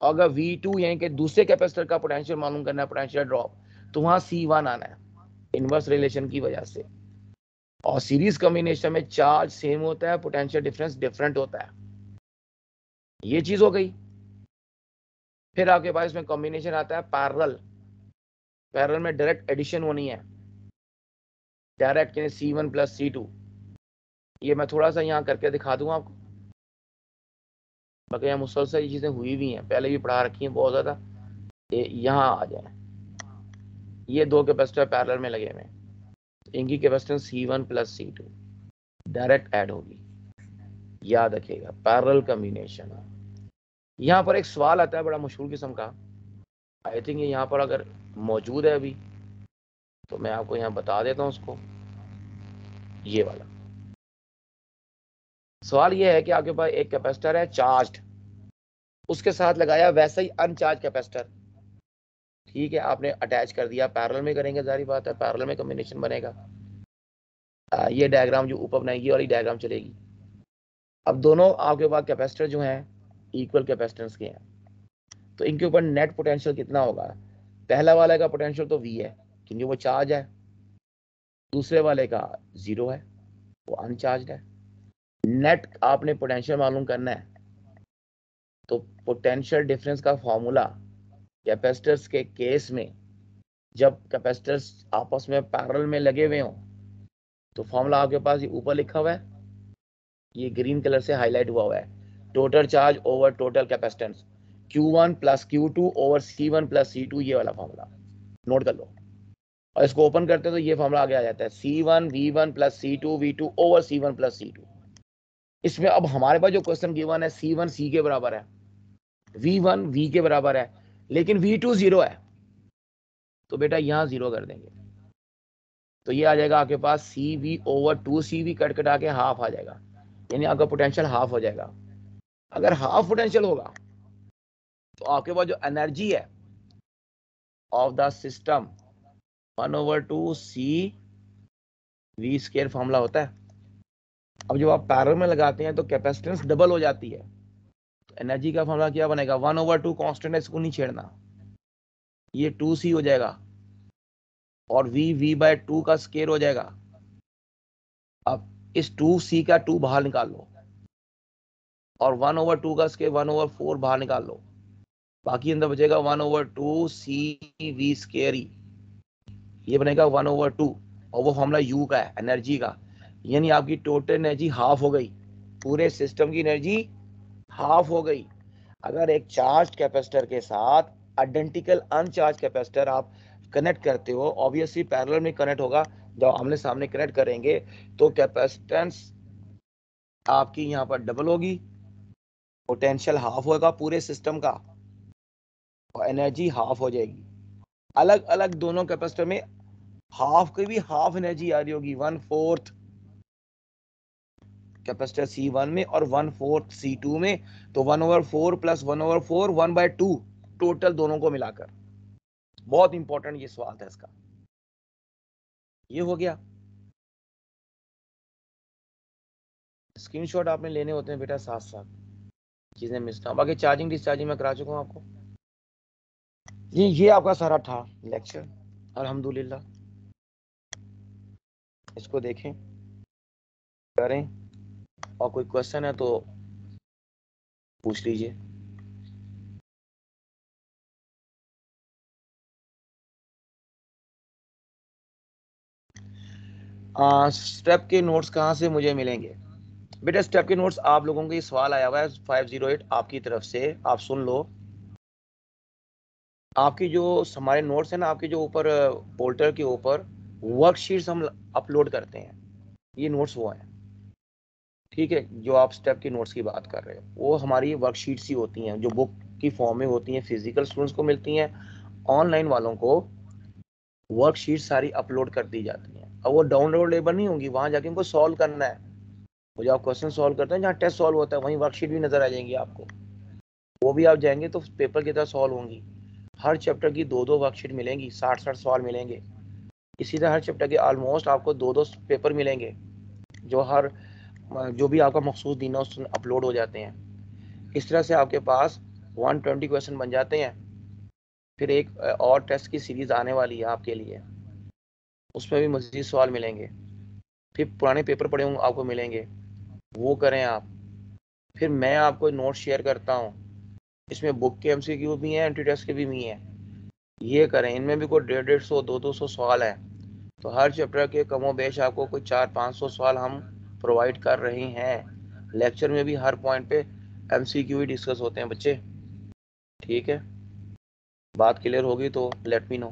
अगर V2 यानी कि दूसरे कैपेसिटर का पोटेंशियल मालूम करना है, पोटेंशियल ड्रॉप, तो वहां C1 आना है, इनवर्स रिलेशन की वजह से। और सीरीज कॉम्बिनेशन में चार्ज सेम होता है, पोटेंशियल डिफरेंस डिफरेंट होता है, ये चीज हो गई। फिर आपके पास इसमें कॉम्बिनेशन आता है पैरेलल। पैरेलल में डायरेक्ट एडिशन होनी है, डायरेक्ट यानी C1 + C2। ये मैं थोड़ा सा यहाँ करके दिखा दूंगा आपको, बाकी यहाँ मुसलसल ये चीजें हुई भी हैं, पहले भी पढ़ा रखी हैं बहुत ज्यादा। यहाँ आ जाए, ये दो कैपेसिटर पैरेलल में लगे हुए हैं, इनकी capacitance C1 + C2 direct add होगी, याद रखिएगा, पैरेलल कॉम्बिनेशन। यहाँ पर एक सवाल आता है बड़ा मशहूर किस्म का, आई थिंक ये यहाँ पर अगर मौजूद है अभी तो मैं आपको यहाँ बता देता हूँ उसको। ये वाला सवाल ये है कि आपके पास एक कैपेसिटर है चार्ज्ड, उसके साथ लगाया वैसा ही अनचार्ज कैपेसिटर, ठीक है, आपने अटैच कर दिया, पैरेलल में करेंगे, जारी बात है पैरेलल में कॉम्बिनेशन बनेगा। ये डायग्राम जो ऊपर बनाएगी वाली डायग्राम चलेगी। अब दोनों आपके पास कैपेसिटर जो हैं इक्वल कैपेसिटेंस के हैं, तो इनके ऊपर नेट पोटेंशियल कितना होगा? पहला वाले का पोटेंशियल तो V है क्योंकि वो चार्ज है, दूसरे वाले का 0 है, वो अनचार्ज है। नेट आपने पोटेंशियल मालूम करना है, तो पोटेंशियल डिफरेंस का फॉर्मूला कैपेसिटर्स के केस में, जब कैपेसिटर्स आपस में पैरेलल में लगे हुए हों, तो फॉर्मूला आपके पास ये ऊपर लिखा हुआ है, ये ग्रीन कलर से हाईलाइट हुआ है, total charge over total capacitance, Q1 + Q2 / C1 + C2, ये वाला फॉर्मूला नोट कर लो। और इसको ओपन करते हैं तो ये फॉर्मूला आगे आ जाता है, C1 V1 + C2 V2 / C1 + C2। इसमें अब हमारे पास जो क्वेश्चन गिवन है, C1 C के बराबर है, V1 V के बराबर है, लेकिन V2 0 है, तो बेटा यहाँ 0 कर देंगे, तो ये आ जाएगा आपके पास CV/2CV, कट कटा के हाफ आ जाएगा, यानी आपका पोटेंशियल हाफ हो जाएगा। अगर हाफ पोटेंशियल होगा तो आपके पास जो एनर्जी है of the system 1/2 CV square formula होता है। अब जब आप पैरेलल में लगाते हैं तो कैपेसिटेंस डबल हो जाती है। एनर्जी का फॉर्मूला क्या बनेगा? 1/2 कांस्टेंट है, इसको नहीं छेड़ना, ये 2C हो जाएगा और V/2 का स्क्वायर हो जाएगा। अब इस 2C का 2 बाहर निकाल लो और 1/2 का स्क्वायर 1/4 बाहर निकाल लो, बाकी अंदर बचेगा 1/2 CV स्क्वायर ही, ये बनेगा 1/2 और वो फॉर्मूला U का है एनर्जी का। यानी आपकी टोटल एनर्जी हाफ हो गई, पूरे सिस्टम की एनर्जी हाफ हो गई। अगर एक चार्ज कैपेसिटर के साथ आइडेंटिकल अनचार्ज कैपेसिटर आप कनेक्ट करते हो, ऑब्वियसली पैरेलल में कनेक्ट होगा, जब आमने सामने कनेक्ट करेंगे तो कैपेसिटेंस आपकी यहाँ पर डबल होगी, पोटेंशियल हाफ होगा पूरे सिस्टम का और एनर्जी हाफ हो जाएगी। अलग अलग दोनों कैपेसिटर में हाफ की भी हाफ एनर्जी आ रही होगी, 1/4 कैपेसिटर C1 में और 1/4 C2 में, तो 1/4 प्लस 1/4 1/2 टोटल दोनों को मिलाकर। बहुत इंपॉर्टेंट ये सवाल था इसका। ये हो गया। स्क्रीनशॉट आपने लेने होते हैं बेटा, साथ साथ चीजें मिस ना। बाकी चार्जिंग डिस्चार्जिंग मैं करा चुका हूँ आपको। ये आपका सारा था लेक्चर, अल्हम्दुलिल्लाह। इसको देखें, करें, और कोई क्वेश्चन है तो पूछ लीजिए। स्टेप के नोट्स कहाँ से मुझे मिलेंगे? बेटा स्टेप के नोट्स आप लोगों को ये सवाल आया हुआ है 508 आपकी तरफ से, आप सुन लो। आपकी जो हमारे नोट्स है ना, आपके जो ऊपर पोर्टल के ऊपर वर्कशीट्स हम अपलोड करते हैं, ये नोट्स वो हैं, ठीक है? जो आप स्टेप के नोट्स की बात कर रहे हो वो हमारी वर्कशीट्स ही होती हैं, जो बुक की फॉर्म में होती हैं, फिजिकल स्टूडेंट्स को मिलती हैं, ऑनलाइन वालों को वर्कशीट सारी अपलोड कर दी जाती हैं। अब वो डाउनलोडेबल नहीं होंगी, वहां जाके उनको सॉल्व करना है। वो जो आप क्वेश्चन सॉल्व करते हैं, जहाँ टेस्ट सॉल्व होता है, वहीं वर्कशीट भी नजर आ जाएंगी आपको, वो भी आप जाएंगे तो पेपर की तरह सॉल्व होंगी। हर चैप्टर की 2-2 वर्कशीट मिलेंगी, 60-60 सवाल मिलेंगे। इसी तरह हर चैप्टर के ऑलमोस्ट आपको 2-2 पेपर मिलेंगे, जो हर जो भी आपका मखसूस दिन है उसमें अपलोड हो जाते हैं। इस तरह से आपके पास 120 क्वेश्चन बन जाते हैं। फिर एक और टेस्ट की सीरीज आने वाली है आपके लिए, उसमें भी मजीद सवाल मिलेंगे। फिर पुराने पेपर पड़े होंगे आपको मिलेंगे, वो करें आप। फिर मैं आपको नोट शेयर करता हूँ, इसमें बुक के MCQ भी हैं, एंटी टेस्ट के भी हैं, ये करें। इनमें भी कोई 150-150 200 सवाल है, तो हर चैप्टर के कमो बेश आपको कोई 400-500 सवाल हम प्रोवाइड कर रहे हैं। लेक्चर में भी हर पॉइंट पे MCQ ही डिस्कस होते हैं बच्चे, ठीक है? बात क्लियर होगी तो लेट मी नो।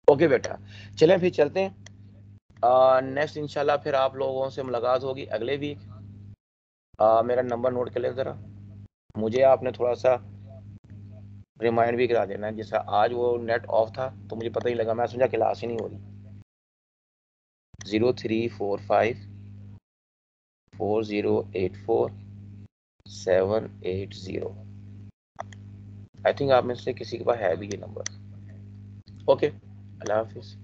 ओके बेटा, चलें फिर चलते हैं। नेक्स्ट इंशाल्लाह फिर आप लोगों से मुलाकात होगी अगले वीक। मेरा नंबर नोट कर ले ज़रा, मुझे आपने थोड़ा सा रिमाइंड भी करा देना है। जैसा आज वो नेट ऑफ था तो मुझे पता ही लगा, मैं समझा क्लास ही नहीं हो रही। 03454084-780। आई थिंक आप में से किसी के पास है भी ये नंबर। ओके, अल्लाह हाफिज।